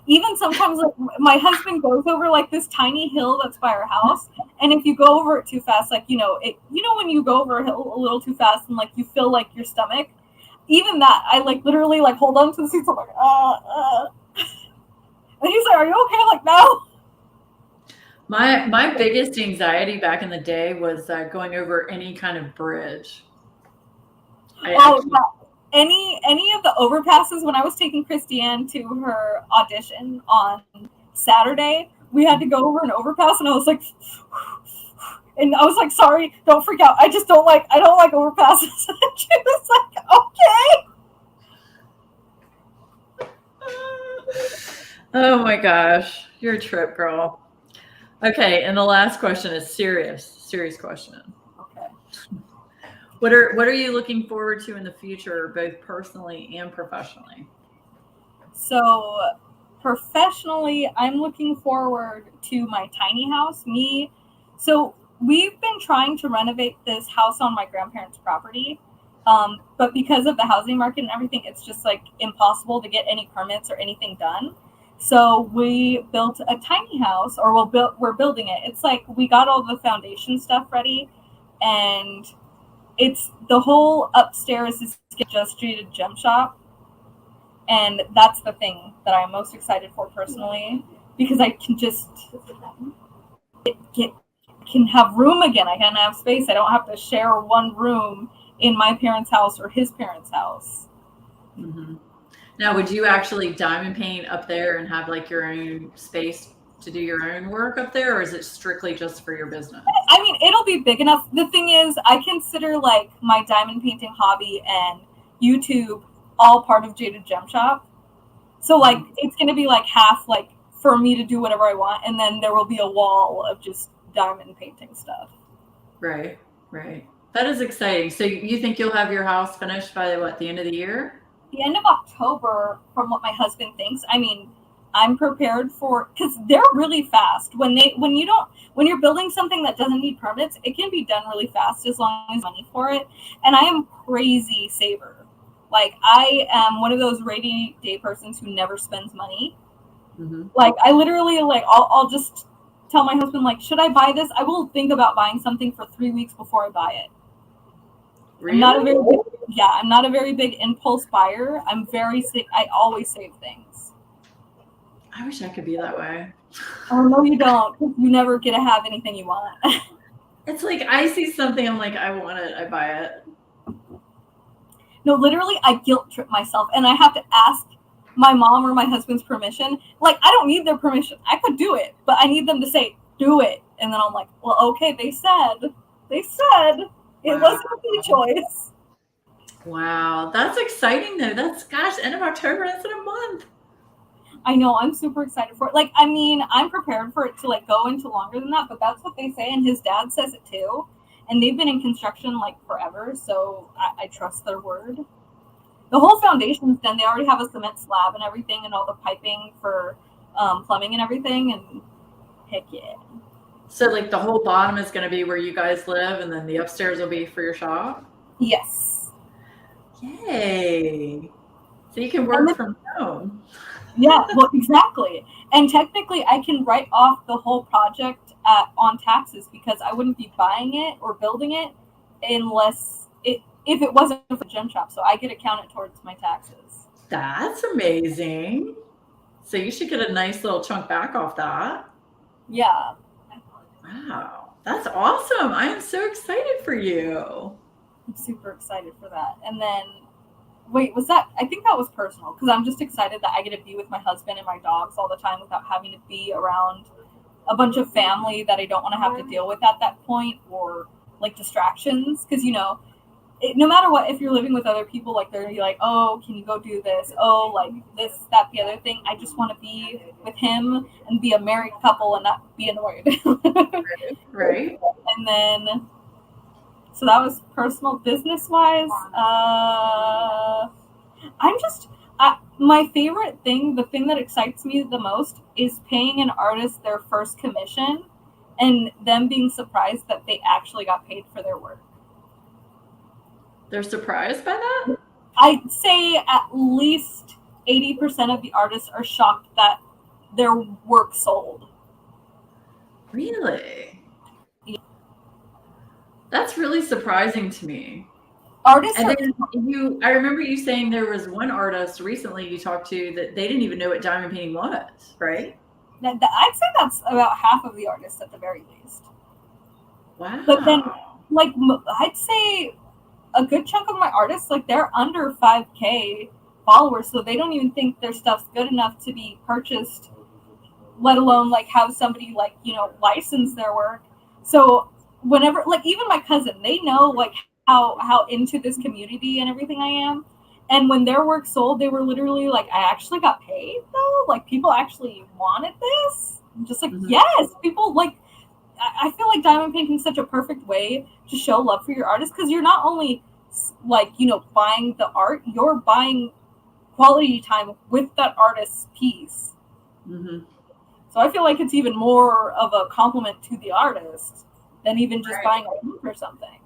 Even sometimes, like my husband goes over like this tiny hill that's by our house, and if you go over it too fast, like when you go over a hill a little too fast and like you feel like your stomach, even that, I like literally like hold on to the seats. I'm like, and he's like, "Are you okay?" I'm like, no. My biggest anxiety back in the day was going over any kind of bridge. Yeah. Any of the overpasses, when I was taking Christiane to her audition on Saturday, we had to go over an overpass, and I was like, and I was like, sorry, don't freak out. I don't like overpasses. She was like, okay. Oh my gosh, you're a trip, girl. Okay, and the last question is serious question. Okay. What are you looking forward to in the future, both personally and professionally? So professionally, I'm looking forward to my tiny house. So we've been trying to renovate this house on my grandparents' property. But because of the housing market and everything, it's just like impossible to get any permits or anything done. So we built a tiny house, or we're building it. It's like we got all the foundation stuff ready, and it's the whole upstairs is just Jaded Gem Shop. And that's the thing that I'm most excited for personally, because I can just can have room again. I can have space. I don't have to share one room in my parents' house or his parents' house. Mm-hmm. Now, would you actually diamond paint up there and have like your own space to do your own work up there, or is it strictly just for your business? I mean, it'll be big enough. The thing is, I consider like my diamond painting hobby and YouTube all part of Jaded Gem Shop. So like it's gonna be like half like for me to do whatever I want, and then there will be a wall of just diamond painting stuff. Right. That is exciting. So you think you'll have your house finished by the end of the year? The end of October, from what my husband thinks. I mean, I'm prepared for, because they're really fast. When you're building something that doesn't need permits, it can be done really fast as long as money for it. And I am crazy saver. Like I am one of those rainy day persons who never spends money. Mm-hmm. Like I literally like I'll just tell my husband like, should I buy this? I will think about buying something for 3 weeks before I buy it. Really? I'm not a very big impulse buyer. I always save things. I wish I could be that way. Oh no, you don't. You never get to have anything you want. It's like I see something, I'm like, I want it, I buy it. No, literally, I guilt trip myself, and I have to ask my mom or my husband's permission. Like, I don't need their permission. I could do it, but I need them to say, do it. And then I'm like, well, okay, they said. It wasn't a choice. Wow, that's exciting though. End of October, that's in a month. I know, I'm super excited for it. Like, I mean, I'm prepared for it to like go into longer than that, but that's what they say, and his dad says it too. And they've been in construction like forever, so I trust their word. The whole foundation's done. They already have a cement slab and everything, and all the piping for plumbing and everything, and heck yeah. So like the whole bottom is going to be where you guys live, and then the upstairs will be for your shop? Yes. Yay. So you can work from home. Yeah, well, exactly. And technically, I can write off the whole project on taxes, because I wouldn't be buying it or building it if it wasn't for Gem Shop. So I get to count it towards my taxes. That's amazing. So you should get a nice little chunk back off that. Yeah. Wow, that's awesome. I am so excited for you. I'm super excited for that. And then, wait, I think that was personal, because I'm just excited that I get to be with my husband and my dogs all the time without having to be around a bunch of family that I don't want to have to deal with at that point, or like distractions. Because, no matter what, if you're living with other people, like they're like, oh, can you go do this? Oh, like this, that, the other thing. I just want to be with him and be a married couple and not be annoyed. Right. And then, so that was personal. Business wise, my favorite thing, the thing that excites me the most, is paying an artist their first commission and them being surprised that they actually got paid for their work. They're surprised by that? I'd say at least 80% of the artists are shocked that their work sold. Really? Yeah. That's really surprising to me. Artists and then I remember you saying there was one artist recently you talked to that they didn't even know what diamond painting was, right? I'd say that's about half of the artists at the very least. Wow. But then, like, I'd say a good chunk of my artists, like they're under 5K followers, so they don't even think their stuff's good enough to be purchased, let alone like have somebody like, you know, license their work. So whenever, like even my cousin, they know like how into this community and everything I am. And when their work sold, they were literally like, I actually got paid though? Like people actually wanted this? I'm just like, yes, people like, I feel like diamond painting is such a perfect way to show love for your artist, because you're not only like, you know, buying the art, you're buying quality time with that artist's piece. Mm-hmm. So I feel like it's even more of a compliment to the artist than even just buying a book or something.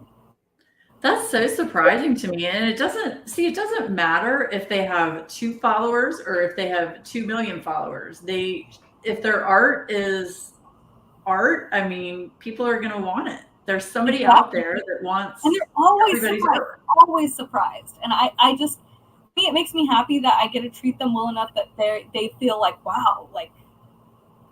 That's so surprising to me. And it doesn't matter if they have 2 followers or if they have 2 million followers. If their art is art, I mean, people are going to want it. There's somebody out there that wants, and they're always everybody's surprised, art. always surprised. And I just, it makes me happy that I get to treat them well enough that they feel like, wow, like,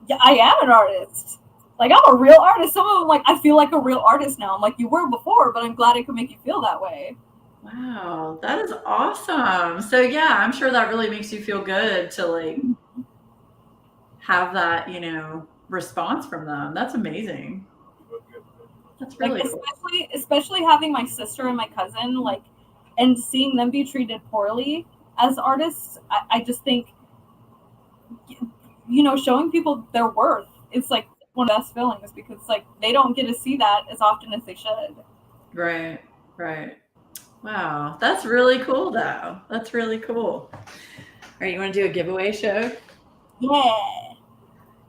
yeah, I am an artist. Like, I'm a real artist. Some of them, like, I feel like a real artist now. I'm like, you were before, but I'm glad I could make you feel that way. Wow, that is awesome. So yeah, I'm sure that really makes you feel good to like have that, you know, response from them. That's amazing. That's really like, cool. especially having my sister and my cousin, like, and seeing them be treated poorly as artists. I just think, you know, showing people their worth, it's like one of the best feelings, because like they don't get to see that as often as they should. Right. Wow, that's really cool though. That's really cool. All right, you want to do a giveaway show? Yeah.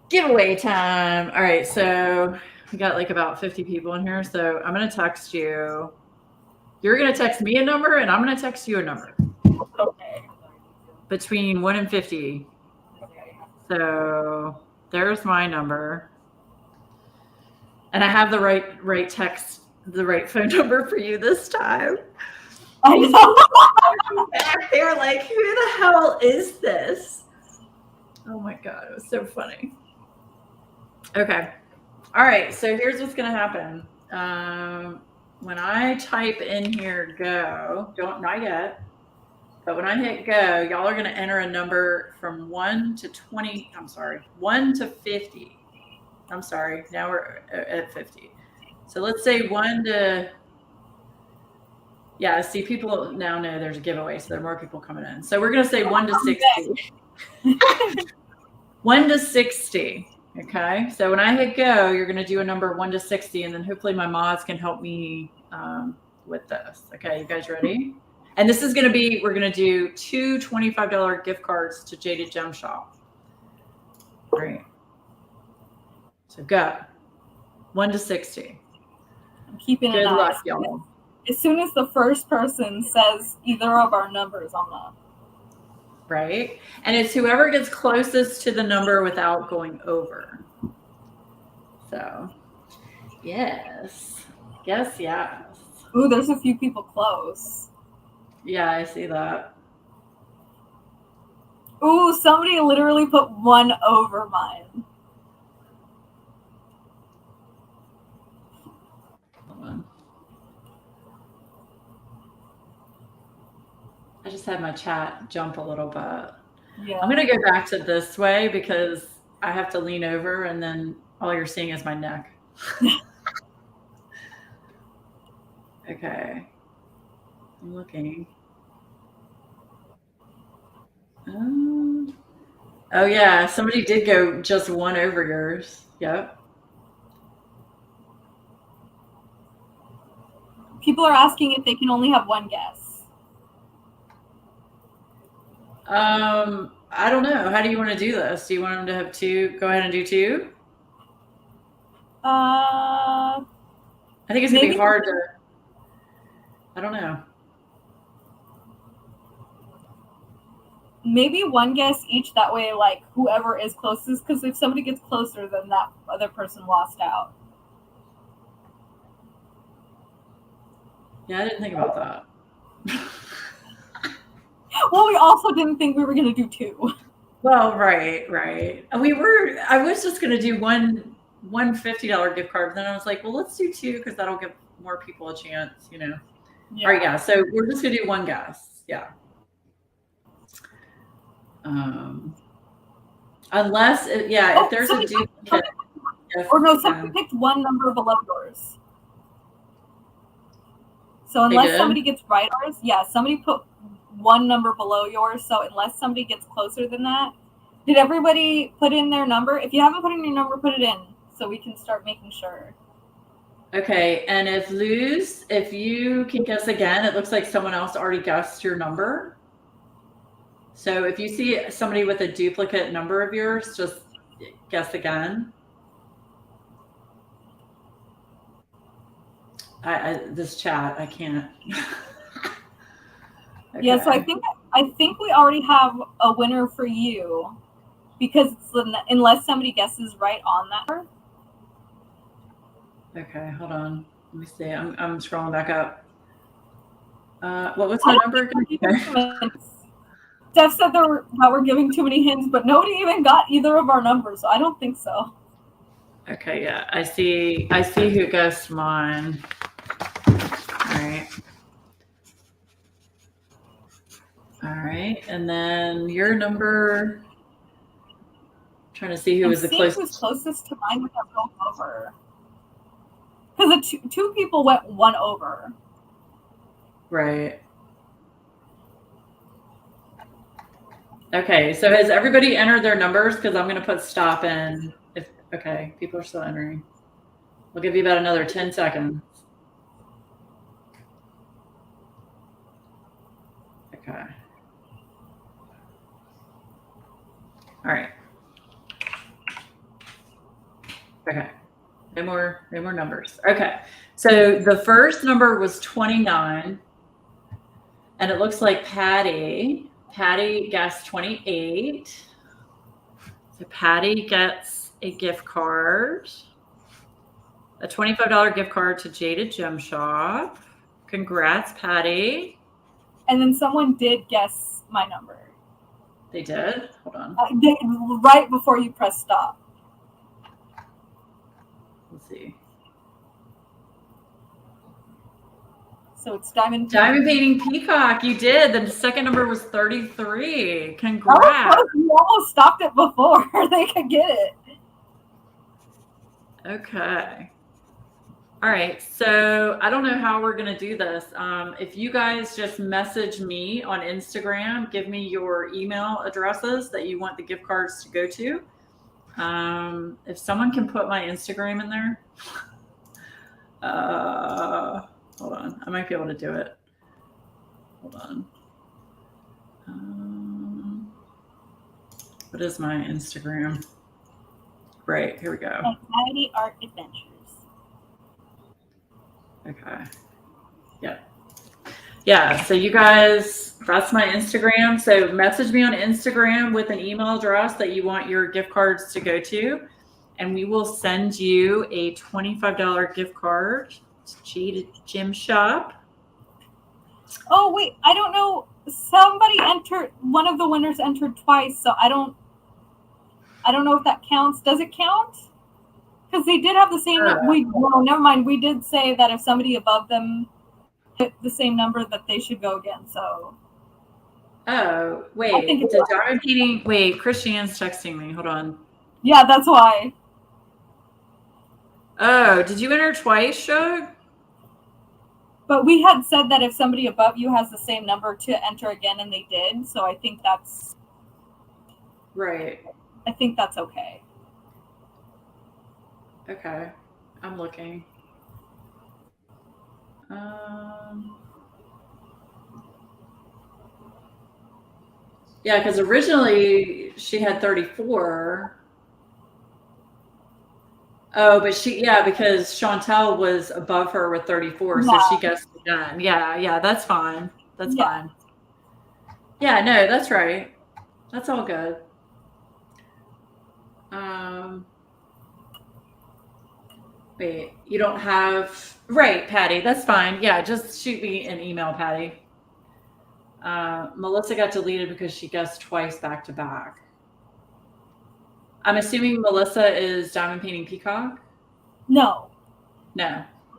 Giveaway time. All right, so we got like about 50 people in here, so I'm gonna text you. You're gonna text me a number, and I'm gonna text you a number. Okay. Between 1 and 50. Okay. So there's my number, and I have the right phone number for you this time. I know. They were like, "Who the hell is this?" Oh my god, it was so funny. Okay. All right, so here's what's going to happen. When I type in here go, not yet, but when I hit go, y'all are going to enter a number from 1 to 20. I'm sorry, 1 to 50. I'm sorry, now we're at 50. So let's say 1 to, yeah, see, people now know there's a giveaway, so there are more people coming in. So we're going to say 1 to 60. 1 to 60. Okay, so when I hit go, you're going to do a number 1 to 60, and then hopefully my mods can help me with this. Okay, you guys ready? And this is going to be, we're going to do 2 $25 gift cards to Jaded Gem Shop. All right. So go. 1 to 60. I'm keeping Good an eye. luck, y'all. As soon as the first person says either of our numbers, I'm up. Right? And it's whoever gets closest to the number without going over. So, yes. Yes. Ooh, there's a few people close. Yeah, I see that. Ooh, somebody literally put 1 over mine. Hold on. I just had my chat jump a little bit. Yeah. I'm going to go back to this way because I have to lean over and then all you're seeing is my neck. Okay. I'm looking. Oh, yeah. Somebody did go just 1 over yours. Yep. People are asking if they can only have 1 guess. I don't know. How do you want to do this? Do you want them to have 2? Go ahead and do 2? I think it's going to be hard to, I don't know. Maybe 1 guess each. That way, like, whoever is closest, because if somebody gets closer, then that other person lost out. Yeah, I didn't think about that. Well, we also didn't think we were going to do 2. Well, right. I was just going to do one $50 gift card, but then I was like, well, let's do 2 because that'll give more people a chance, you know. Yeah. All right, yeah. So we're just gonna do one guess. Yeah. Unless, if there's a duplicate. Or no, somebody picked one number below yours. So unless somebody gets right ours, somebody put one number below yours. So unless somebody gets closer than that, did everybody put in their number? If you haven't put in your number, put it in so we can start making sure. Okay, and if you can guess again, it looks like someone else already guessed your number. So if you see somebody with a duplicate number of yours, just guess again. This chat, I can't. Okay. Yeah, so I think we already have a winner for you because unless somebody guesses right on that number. Okay, hold on. Let me see. I'm scrolling back up. What was my number again? Steph said that we're giving too many hints, but nobody even got either of our numbers, so I don't think so. Okay, yeah, I see who guessed mine. All right, and then your number. I'm trying to see who was the closest. Who's closest to mine with that both over. Because the two people went one over. Right. Okay, so has everybody entered their numbers? Because I'm going to put stop in. Okay, people are still entering. We'll give you about another 10 seconds. Okay. All right. Okay. No more numbers. Okay. So the first number was 29. And it looks like Patty guessed 28. So Patty gets a gift card. A $25 gift card to Jaded Gem Shop. Congrats, Patty. And then someone did guess my number. They did? Hold on. Right before you press stop. Let's see. So it's Diamond Painting Peacock. You did. The second number was 33. Congrats. Oh, you almost stopped it before they could get it. Okay. All right. So I don't know how we're going to do this. If you guys just message me on Instagram, give me your email addresses that you want the gift cards to go to. If someone can put my Instagram in there. Hold on. I might be able to do it. Hold on. What is my Instagram? Right. Here we go. Anxiety Art Adventures. Okay. Yeah. So you guys, that's my Instagram. So message me on Instagram with an email address that you want your gift cards to go to. And we will send you a $25 gift card to Jaded Gem Shop. Oh, wait. I don't know. Somebody entered, one of the winners entered twice. So I don't know if that counts. Does it count? Because they did have the same. Never mind. We did say that if somebody above them hit the same number, that they should go again. So. Oh wait, the diamond painting. Wait, Christiane's texting me. Hold on. Yeah, that's why. Oh, did you enter twice, Shug? But we had said that if somebody above you has the same number to enter again, and they did. So I think that's right. I think that's okay. Okay, I'm looking. Yeah, because originally she had 34. Oh, but because Chantel was above her with 34, so she guessed again. Yeah, that's fine. That's fine. Yeah, no, that's right. That's all good. Wait, you don't have... Right, Patty, that's fine. Yeah, just shoot me an email, Patty. Melissa got deleted because she guessed twice back to back. I'm assuming Melissa is Diamond Painting Peacock? No.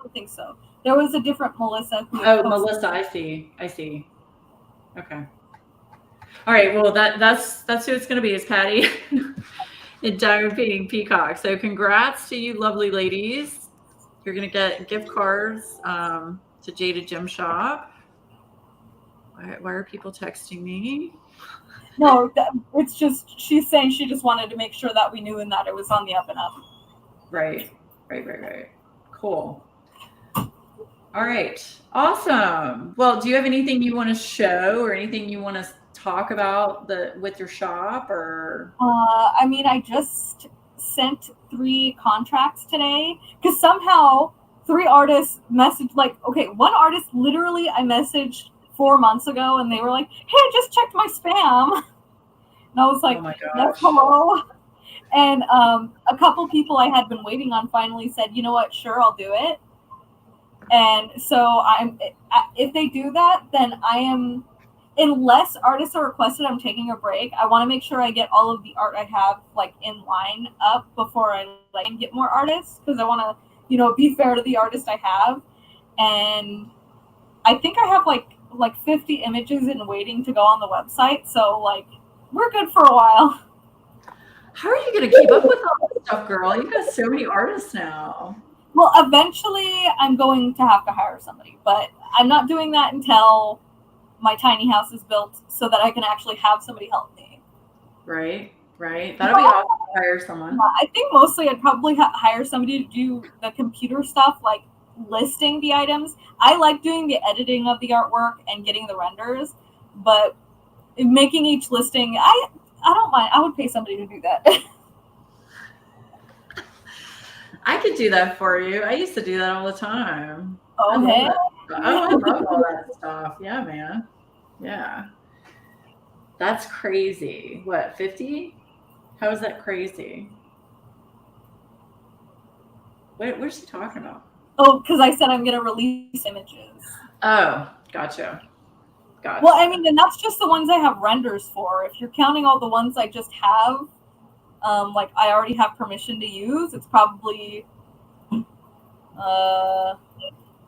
don't think so. There was a different Melissa who Oh, Melissa, I see. Okay. All right. Well, that's who it's going to be, is Patty and Diamond Painting Peacock. So congrats to you, lovely ladies. You're going to get gift cards to Jaded Gem Shop. Why are people texting me? No, it's just she's saying she just wanted to make sure that we knew and that it was on the up and up. Right. Cool. All right. Awesome. Well, do you have anything you want to show or anything you want to talk about with your shop or? I mean, I just sent 3 contracts today because somehow 3 artists messaged, like, okay, one artist literally I messaged 4 months ago and they were like, hey, I just checked my spam. And I was like, oh my gosh. Yes, hello. And a couple people I had been waiting on finally said, you know what, sure, I'll do it. And so if they do that, then I am, unless artists are requested, I'm taking a break. I want to make sure I get all of the art I have like in line up before I like get more artists, because I want to, you know, be fair to the artist I have. And I think I have like 50 images in waiting to go on the website. So like we're good for a while. How are you going to keep up with all this stuff, girl? You got so many artists now. Well, eventually I'm going to have to hire somebody, but I'm not doing that until my tiny house is built so that I can actually have somebody help me. Right. That'll be awesome to hire someone. I think mostly I'd probably hire somebody to do the computer stuff, like listing the items. I like doing the editing of the artwork and getting the renders, but making each listing, I don't mind. I would pay somebody to do that. I could do that for you. I used to do that all the time. Okay. I love all that stuff. Yeah, man. Yeah. That's crazy. What, 50? How is that crazy? What's she talking about? Oh, because I said I'm going to release images. Oh, gotcha. Well, I mean, and that's just the ones I have renders for. If you're counting all the ones I just have, like I already have permission to use, it's probably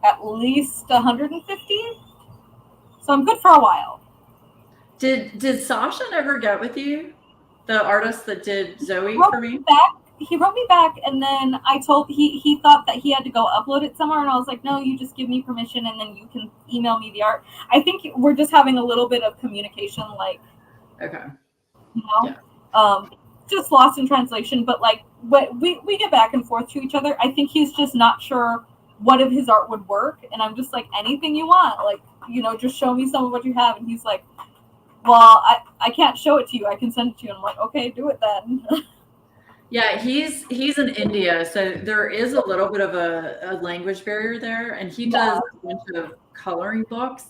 at least 150. So I'm good for a while. Did Sasha ever get with you? The artist that did Zoe for me? He wrote me back, and then I told he thought that he had to go upload it somewhere, and I was like, no, you just give me permission, and then you can email me the art. I think we're just having a little bit of communication, like, okay, you know, yeah. Just lost in translation, but like, we get back and forth to each other. I think he's just not sure what of his art would work, and I'm just like, anything you want, like, you know, just show me some of what you have, and he's like, well, I can't show it to you, I can send it to you, and I'm like, okay, do it then. Yeah, he's in India, so there is a little bit of a language barrier there, and he does a bunch of coloring books,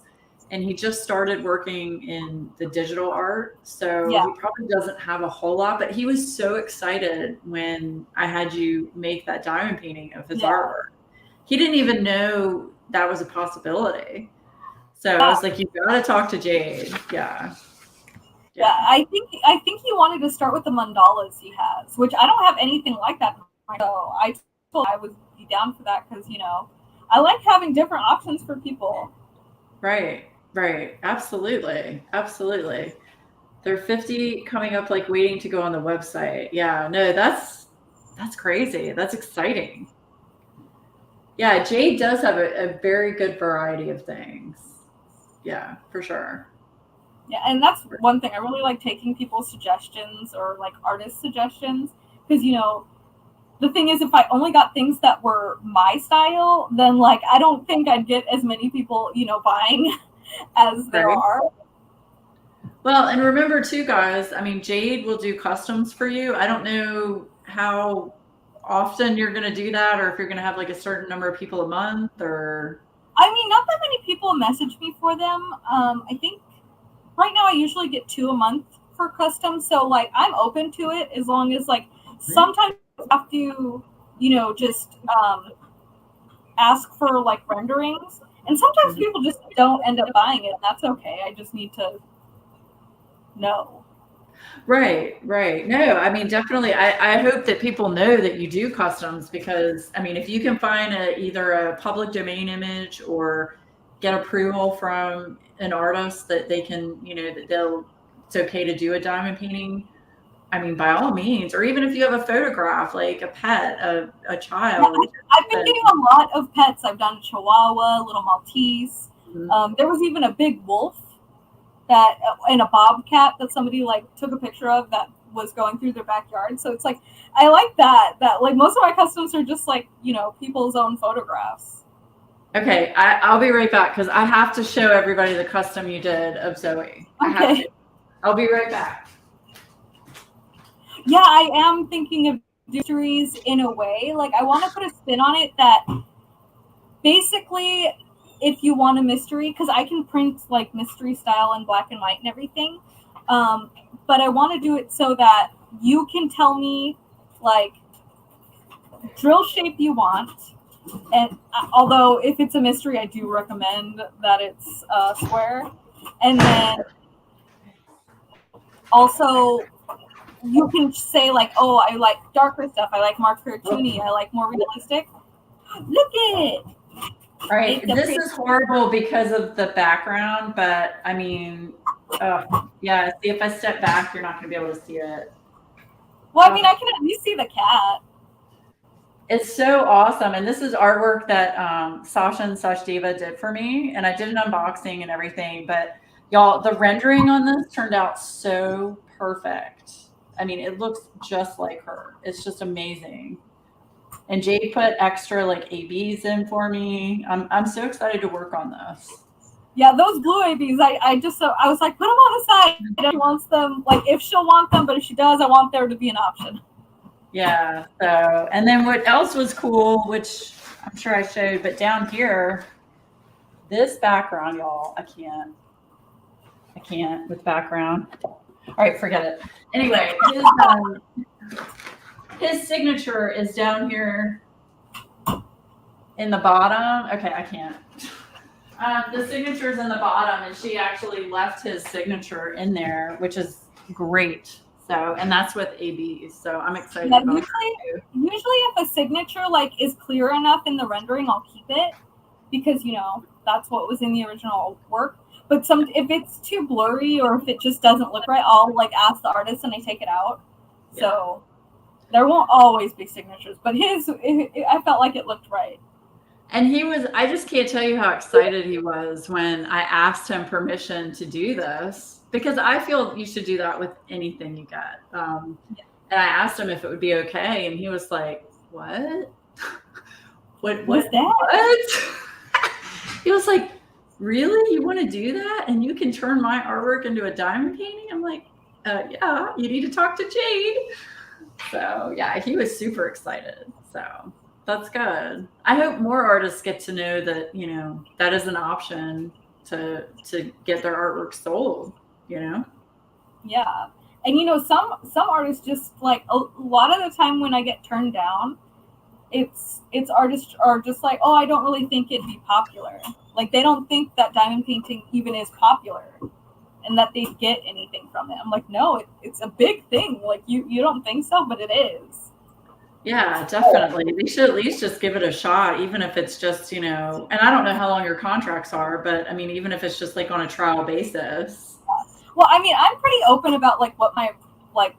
and he just started working in the digital art, so he probably doesn't have a whole lot, but he was so excited when I had you make that diamond painting of his artwork. He didn't even know that was a possibility. So I was like, you got to talk to Jade. Yeah, I think he wanted to start with the mandalas he has, which I don't have anything like that. So I told him I would be down for that because, you know, I like having different options for people. Right. Absolutely. There are 50 coming up, like waiting to go on the website. Yeah, no, that's crazy. That's exciting. Yeah, Jade does have a very good variety of things. Yeah, for sure. Yeah, and that's one thing. I really like taking people's suggestions or like artist suggestions because, you know, the thing is, if I only got things that were my style, then like I don't think I'd get as many people, you know, buying as there are. Well, and remember too, guys, I mean, Jade will do customs for you. I don't know how often you're going to do that, or if you're going to have like a certain number of people a month, or. I mean, not that many people message me for them. I think right now I usually get 2 a month for custom. So like I'm open to it as long as like sometimes you have to, you know, just ask for like renderings. And sometimes people just don't end up buying it. And that's okay. I just need to know. Right, right. No, I mean, definitely. I hope that people know that you do customs because, I mean, if you can find either a public domain image or get approval from an artist that they can, that it's okay to do a diamond painting. I mean, by all means, or even if you have a photograph, like a pet, a Yeah, child. I've been getting a lot of pets. I've done a Chihuahua, little Maltese. There was even a big wolf that and a bobcat that somebody like took a picture of that was going through their backyard. So it's like I like that like most of my customs are just like people's own photographs. Okay, I'll be right back because I have to show everybody the custom you did of Zoe. I have to. I'll be right back. Yeah, I am thinking of mysteries in a way. Like I want to put a spin on it that basically if you want a mystery, because I can print like mystery style in black and white and everything, but I want to do it so that you can tell me like drill shape you want, and although if it's a mystery I do recommend that it's square, and then also you can say like, oh, I like darker stuff, I like more cartoony, I like more realistic. Look at it. All right, this is horrible because of the background, but I mean, yeah, see, if I step back, you're not going to be able to see it. Well, I mean, I can at least see the cat. It's so awesome. And this is artwork that Sasha and Sash Diva did for me. And I did an unboxing and everything. But y'all, the rendering on this turned out so perfect. I mean, it looks just like her. It's just amazing. And Jade put extra like ABs in for me. I'm so excited to work on this. Yeah, those blue ABs, I was like, put them on the side. She wants them, like if she'll want them, but if she does, I want there to be an option. Yeah. So, and then what else was cool, which I'm sure I showed, but down here, this background, y'all, I can't with background. All right, forget it. Anyway, his signature is down here in the bottom. Okay, I can't. The signature's in the bottom, and she actually left his signature in there, which is great. So, and that's with ABs. So I'm excited about usually if a signature like is clear enough in the rendering, I'll keep it because that's what was in the original work. But if it's too blurry or if it just doesn't look right, I'll like ask the artist and I take it out. Yeah. So there won't always be signatures, but I felt like it looked right. And I just can't tell you how excited he was when I asked him permission to do this, because I feel you should do that with anything you get. And I asked him if it would be okay. And he was like, what? What's that? What? He was like, really? You want to do that? And you can turn my artwork into a diamond painting? I'm like, yeah, you need to talk to Jade. So yeah, he was super excited. So that's good. I hope more artists get to know that, that is an option to get their artwork sold, Yeah. And some artists just like a lot of the time when I get turned down, it's artists are just like, oh, I don't really think it'd be popular. Like they don't think that diamond painting even is popular and that they'd get anything from it. I'm like, no, it's a big thing. Like you don't think so, but it is. Yeah, definitely. They should at least just give it a shot, even if it's just, and I don't know how long your contracts are, but I mean, even if it's just like on a trial basis. Well, I mean, I'm pretty open about like what my like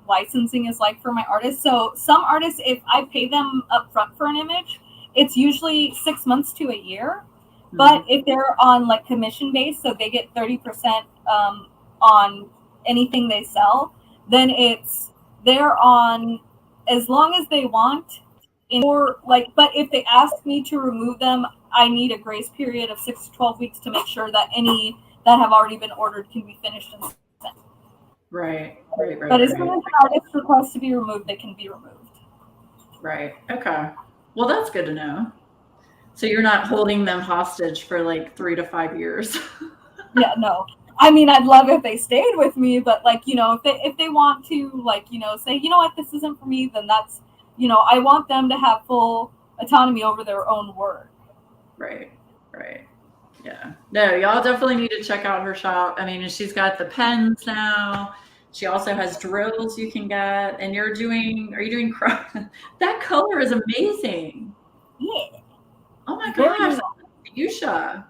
licensing is like for my artists. So some artists, if I pay them up front for an image, it's usually 6 months to a year. Mm-hmm. But if they're on like commission base, so they get 30% on anything they sell, then they're on as long as they want, but if they ask me to remove them, I need a grace period of 6 to 12 weeks to make sure that any that have already been ordered can be finished and sent. Right. But as soon as an artist requests to be removed, they can be removed. Right. Okay. Well, that's good to know. So you're not holding them hostage for like 3 to 5 years. Yeah, no. I mean, I'd love if they stayed with me, but like, if they want to, like, say, you know what, this isn't for me, then that's, I want them to have full autonomy over their own work. Right. Yeah. No, y'all definitely need to check out her shop. I mean, she's got the pens now. She also has drills you can get, and are you doing that color is amazing. Yeah. Oh my Very gosh, nice. fuchsia.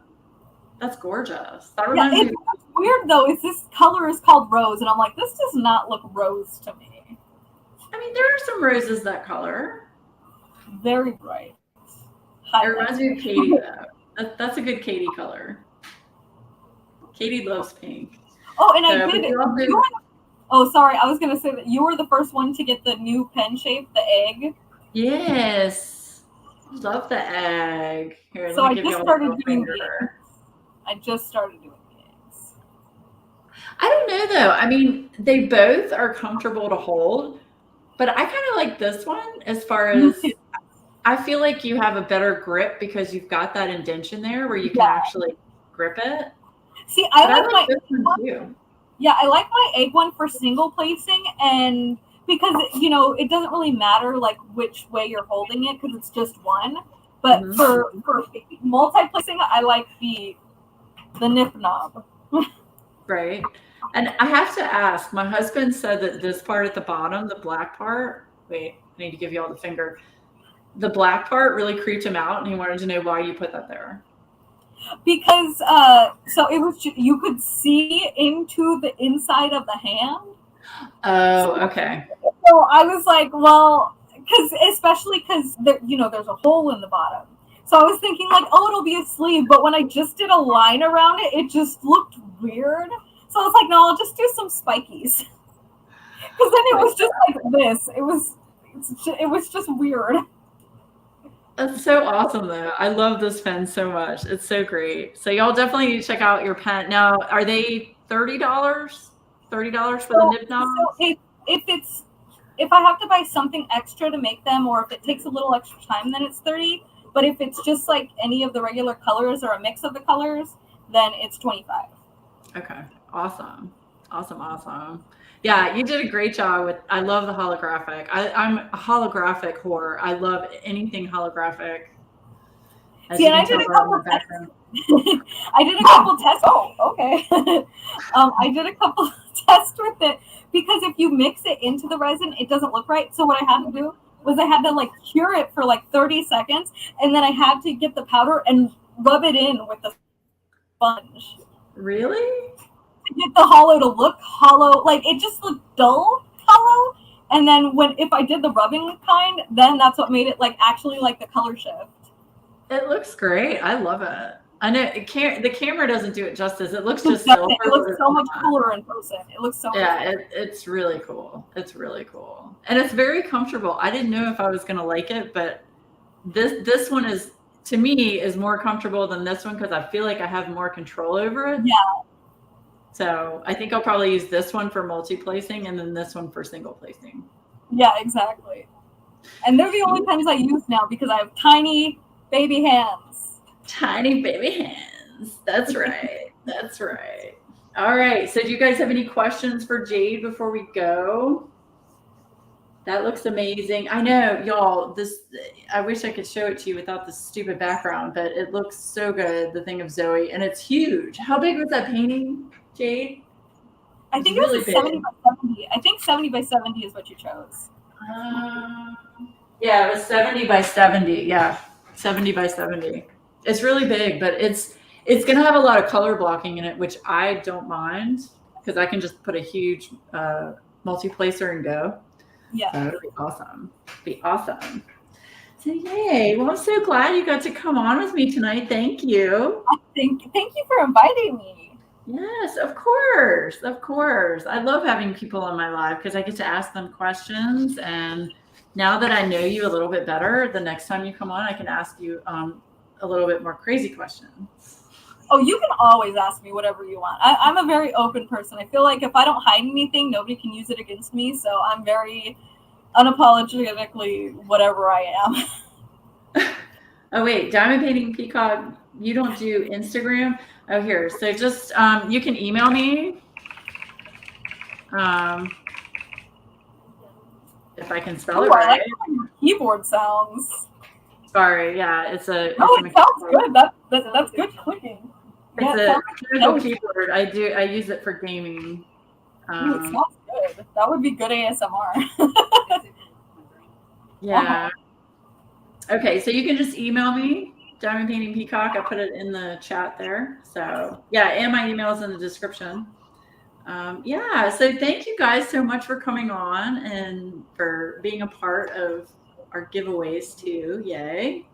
That's gorgeous. That Yeah, reminds me. it's weird though. Is this color is called rose, and I'm like, this does not look rose to me. I mean, there are some roses that color. Very bright. It reminds me of Katie though. That's a good Katie color. Katie loves pink. Oh, and So, I did. Oh, sorry. I was gonna say that you were the first one to get the new pen shape, the egg. Yes, love the egg. Here, So let I me give you just all started the doing finger. I just started doing eggs. I don't know though. I mean, they both are comfortable to hold, but I kind of like this one as far Me as too. I feel like you have a better grip because you've got that indention there where you can Yeah. actually grip it. See, I But I like like my this one too. yeah, I like my egg one for single placing, and because it doesn't really matter like which way you're holding it because it's just one. But Mhm. for multi placing, I like the nip knob. Right. And I have to ask, my husband said that this part at the bottom, the black part, wait, I need to give you all the finger. The black part really creeped him out, and he wanted to know why you put that there. Because so it was you could see into the inside of the hand. Oh, okay. So I was like, well, especially because there's a hole in the bottom. So I was thinking like, oh, it'll be a sleeve. But when I just did a line around it, it just looked weird. So I was like, no, I'll just do some spikies. Because then it was just like this. It was just weird. That's so awesome, though. I love this pen so much. It's so great. So y'all definitely need to check out your pen. Now, are they $30? $30 for the nib knobs? So if I have to buy something extra to make them, or if it takes a little extra time, then it's 30. But if it's just like any of the regular colors or a mix of the colors, then it's 25. Okay. Awesome. Awesome. Yeah, you did a great job with. I love the holographic. I'm a holographic whore. I love anything holographic. See, and I did a couple tests. I did a couple tests. Oh, okay. I did a couple tests with it because if you mix it into the resin, it doesn't look right. So what I had to do was I had to like cure it for like 30 seconds, and then I had to get the powder and rub it in with the sponge. Really? To get the hollow to look hollow, like it just looked dull hollow. And then if I did the rubbing kind, then that's what made it like actually like the color shift. It looks great. I love it. I know the camera doesn't do it justice. It looks just silver. It looks so much cooler in person. It looks so it's really cool. It's really cool. And it's very comfortable. I didn't know if I was gonna like it, but this one is to me is more comfortable than this one because I feel like I have more control over it. Yeah. So I think I'll probably use this one for multi-placing and then this one for single placing. Yeah, exactly. And they're the only pens I use now because I have tiny baby hands. Tiny baby hands. That's right. That's right. All right. So do you guys have any questions for Jade before we go? That looks amazing. I know, y'all, I wish I could show it to you without this stupid background, but it looks so good, the thing of Zoe, and it's huge. How big was that painting, Jade? I think it was really 70 by 70. I think 70 by 70 is what you chose. Yeah, it was 70 by 70. Yeah, 70 by 70. It's really big, but it's going to have a lot of color blocking in it, which I don't mind because I can just put a huge multi-placer and go. Yeah. So it'll be awesome. So yay. Well, I'm so glad you got to come on with me tonight. Thank you. Thank you for inviting me. Yes, of course. I love having people in my life because I get to ask them questions. And now that I know you a little bit better, the next time you come on, I can ask you a little bit more crazy questions. Oh, you can always ask me whatever you want. I'm a very open person. I feel like if I don't hide anything, nobody can use it against me. So I'm very unapologetically whatever I am. Oh, wait. Diamond Painting Peacock, you don't do Instagram? Oh, here. So just, you can email me. If I can spell it right. I like how your keyboard sounds. Sorry. Yeah. It sounds good. That's good clicking. It's a clinical keyboard. I use it for gaming. It sounds good. That would be good ASMR. Yeah. Okay, so you can just email me, Diamond Painting Peacock. I put it in the chat there. So yeah, and my email is in the description. Yeah, so thank you guys so much for coming on and for being a part of our giveaways too. Yay.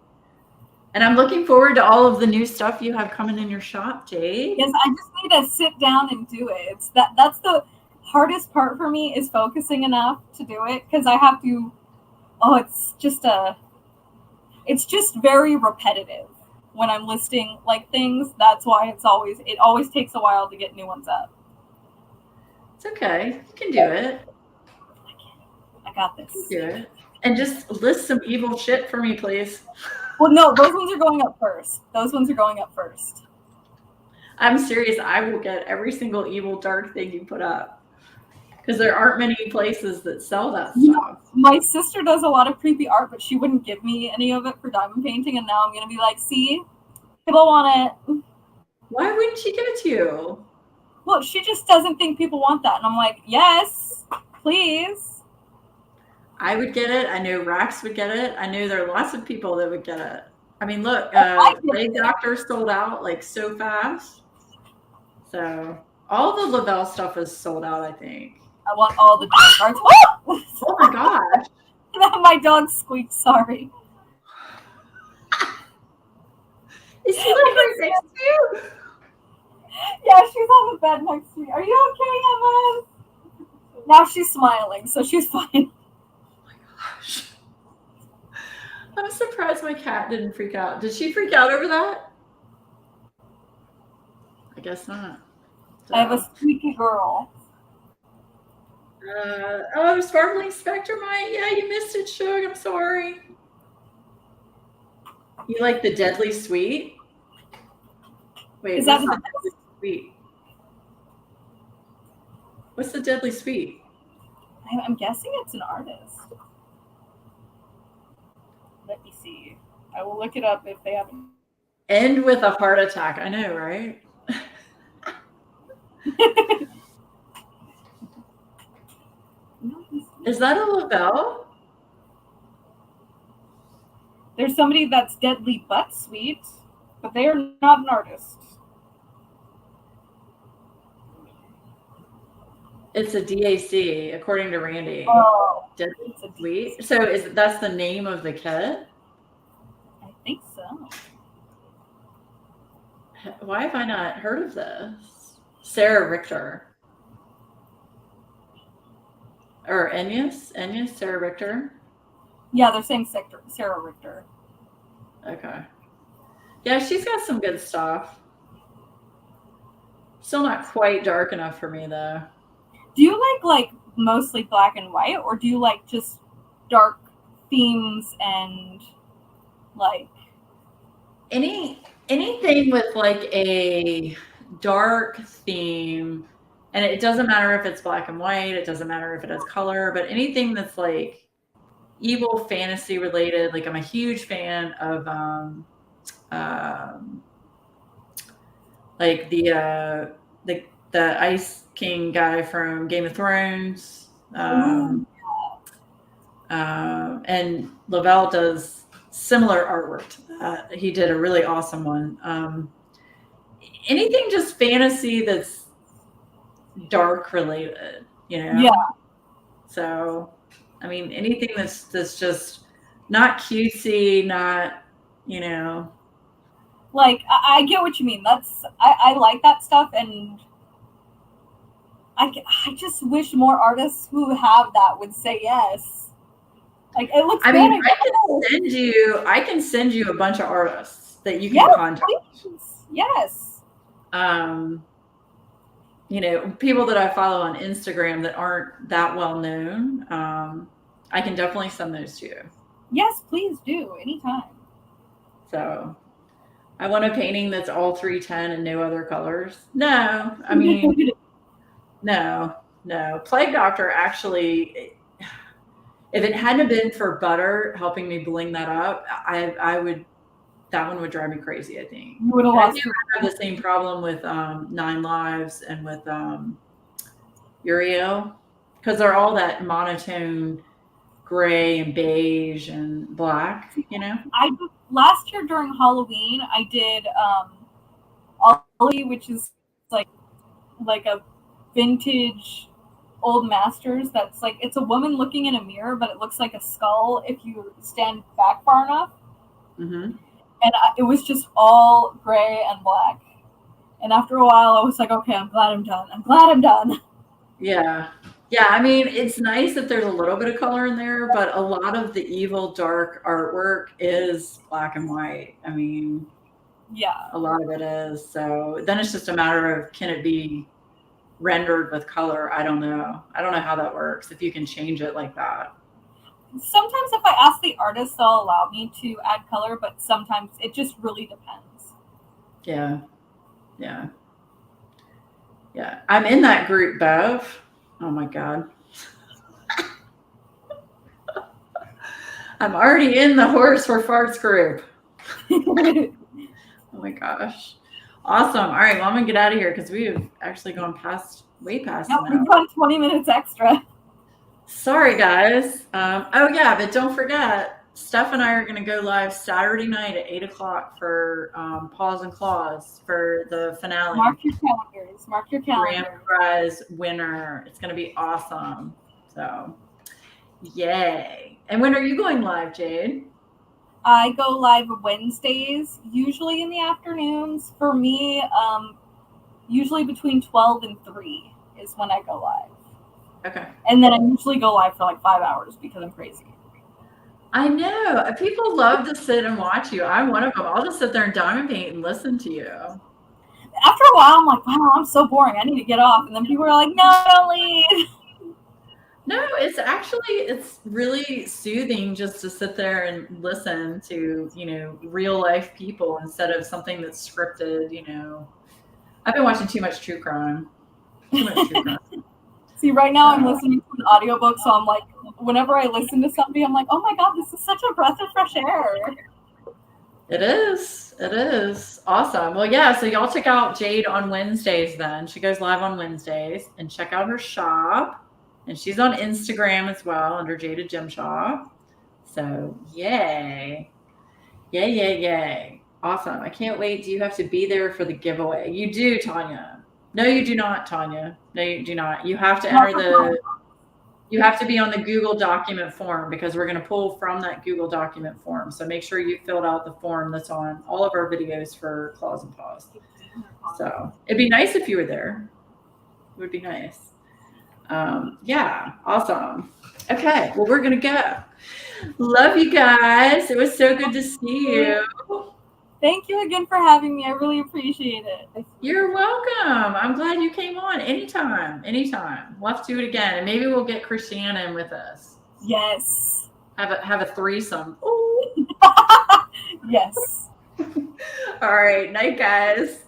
And I'm looking forward to all of the new stuff you have coming in your shop, Jade. Yes, I just need to sit down and do it. That's the hardest part for me, is focusing enough to do it, because I have to. Oh, it's just very repetitive when I'm listing like things. That's why it always takes a while to get new ones up. It's okay. You can do it. I got this. You can do it. And just list some evil shit for me, please. Well, no, those ones are going up first. I'm serious. I will get every single evil dark thing you put up, because there aren't many places that sell that stuff. My sister does a lot of creepy art, but she wouldn't give me any of it for diamond painting, and now I'm gonna be like, see, people want it. Why wouldn't she give it to you? Well, she just doesn't think people want that, and I'm like, yes, please. I would get it. I know Rax would get it. I know there are lots of people that would get it. I mean, look, Plague Doctor sold out like so fast. So all the Lavelle stuff is sold out, I think. I want all the dark arts. Oh my gosh. My dog squeaked, sorry. Is she like right next to you? Yeah, she's on the bed next to me. Are you okay, Emma? Now she's smiling, so she's fine. Gosh. I'm surprised my cat didn't freak out. Did she freak out over that? I guess not. So. I have a squeaky girl. Oh, Sparkling Spectrumite. Yeah, you missed it, Shug. I'm sorry. You like the Deadly Sweet? Wait, is that the Deadly Sweet? What's the Deadly Sweet? I'm guessing it's an artist. Let me see. I will look it up if they haven't. End with a heart attack. I know, right? Is that a Lavelle? There's somebody that's Deadly But Sweet, but they are not an artist. It's a DAC, according to Randy. Oh, Deadly Sweet. So that's the name of the kit? I think so. Why have I not heard of this? Sarah Richter. Or Enyas, Sarah Richter. Yeah, they're saying Sarah Richter. Okay. Yeah, she's got some good stuff. Still not quite dark enough for me, though. Do you like mostly black and white, or do you like just dark themes and like anything with like a dark theme? And it doesn't matter if it's black and white, it doesn't matter if it has color, but anything that's like evil fantasy related. Like I'm a huge fan of like the Ice King guy from Game of Thrones. And Lavelle does similar artwork to that. He did a really awesome one. Anything just fantasy that's dark related, you know? Yeah. So, I mean, anything that's just not cutesy, not, you know. Like, I get what you mean. I like that stuff, and I just wish more artists who have that would say yes. Like, it looks good. I can send you a bunch of artists that you can contact. Please. Yes. You know, people that I follow on Instagram that aren't that well known, I can definitely send those to you. Yes, please do. Anytime. So I want a painting that's all 310 and no other colors. No, I mean, no. Plague Doctor actually, if it hadn't been for Butter helping me bling that up, I would, that one would drive me crazy, I think. You would have lost. I have the same problem with 9 Lives and with Ariel. because they're all that monotone gray and beige and black, you know? Last year during Halloween, I did Ollie, which is like a vintage old masters that's like, it's a woman looking in a mirror, but it looks like a skull if you stand back far enough. Mm-hmm. And it was just all gray and black. And after a while, I was like, okay, I'm glad I'm done. Yeah. Yeah, I mean, it's nice that there's a little bit of color in there, but a lot of the evil, dark artwork is black and white. I mean, Yeah. a lot of it is. So then it's just a matter of, can it be rendered with color? I don't know. I don't know how that works, if you can change it like that. Sometimes if I ask the artist, they'll allow me to add color, but sometimes it just really depends. Yeah. Yeah. Yeah. I'm in that group, Bev. Oh my God. I'm already in the Horse for Farts group. Oh my gosh. Awesome. All right. Well, I'm going to get out of here because we have actually gone way past Yep, now. we've gone 20 minutes extra. Sorry, guys. Oh, yeah. But don't forget, Steph and I are going to go live Saturday night at 8 o'clock for Paws and Claws for the finale. Mark your calendars. Mark your calendars. Grand prize winner. It's going to be awesome. So, yay. And when are you going live, Jade? I go live Wednesdays, usually in the afternoons. For me, usually between 12 and 3 is when I go live. Okay. And then I usually go live for like 5 hours because I'm crazy. I know. People love to sit and watch you. I'm one of them. I'll just sit there and diamond paint and listen to you. After a while, I'm like, wow, I'm so boring. I need to get off. And then people are like, no, don't leave. No, it's really soothing just to sit there and listen to, real life people instead of something that's scripted, I've been watching too much true crime. See, right now I'm listening to an audiobook, so I'm like, whenever I listen to something, I'm like, oh my God, this is such a breath of fresh air. It is. It is. Awesome. Well, yeah, so y'all check out Jade on Wednesdays then. She goes live on Wednesdays, and check out her shop. And she's on Instagram as well under Jaded Gem Shop. So, yay. Yay, yay, yay. Awesome. I can't wait. Do you have to be there for the giveaway? You do, Tanya. No, you do not, Tanya. No, you do not. You have to you have to be on the Google document form because we're going to pull from that Google document form. So make sure you filled out the form that's on all of our videos for Claws and Paws. So it'd be nice if you were there. It would be nice. Yeah, awesome. Okay, well, we're gonna go. Love you guys. It was so good to see you. Thank you again for having me. I really appreciate it. You're welcome. I'm glad you came on. Anytime. We'll have to do it again, and maybe we'll get Christiana in with us. Yes. Have a threesome. Ooh. Yes. All right, night, guys.